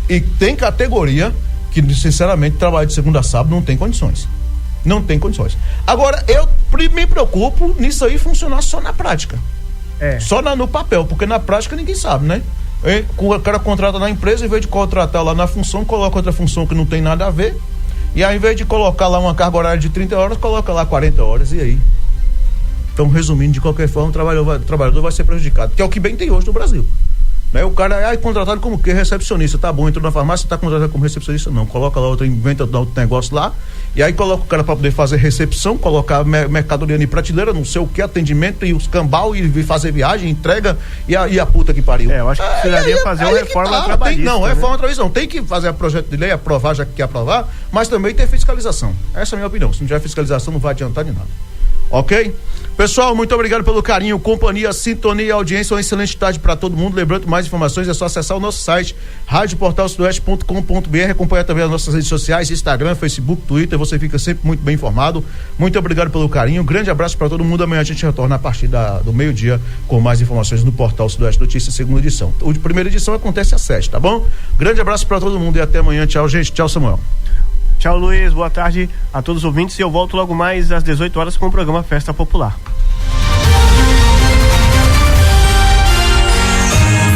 E tem categoria que sinceramente trabalha de segunda a sábado não tem condições. Agora eu me preocupo nisso aí funcionar só na prática. Só no papel, porque na prática ninguém sabe, né? O cara contrata na empresa, em vez de contratar lá na função, coloca outra função que não tem nada a ver. E ao invés de colocar lá uma carga horária de 30 horas, coloca lá 40 horas, e aí? Então, resumindo, de qualquer forma, o trabalhador vai ser prejudicado, que é o que bem tem hoje no Brasil. Né? O cara é contratado como que? Recepcionista, tá bom, entrou na farmácia, tá contratado como recepcionista, não, coloca lá inventa outro negócio lá, e aí coloca o cara para poder fazer recepção, colocar mercadoria em prateleira, não sei o que, atendimento, e os cambal, e fazer viagem, entrega, e a puta que pariu. Eu acho que precisaria fazer uma reforma trabalhista. Reforma trabalhista, tem que fazer o projeto de lei, aprovar, já que quer aprovar, mas também ter fiscalização. Essa é a minha opinião, se não tiver fiscalização não vai adiantar de nada. Ok? Pessoal, muito obrigado pelo carinho, companhia, sintonia e audiência. Uma excelente tarde para todo mundo. Lembrando, mais informações é só acessar o nosso site radioportalsudoeste.com.br, acompanhar também as nossas redes sociais, Instagram, Facebook, Twitter. Você fica sempre muito bem informado. Muito obrigado pelo carinho. Grande abraço para todo mundo. Amanhã a gente retorna a partir do meio-dia com mais informações no Portal Sudoeste Notícias, segunda edição. A primeira edição acontece às 7, tá bom? Grande abraço para todo mundo e até amanhã. Tchau, gente. Tchau, Samuel. Tchau, Luiz. Boa tarde a todos os ouvintes. E eu volto logo mais às 18 horas com o programa Festa Popular.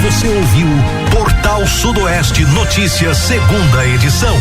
Você ouviu Portal Sudoeste Notícias, segunda edição.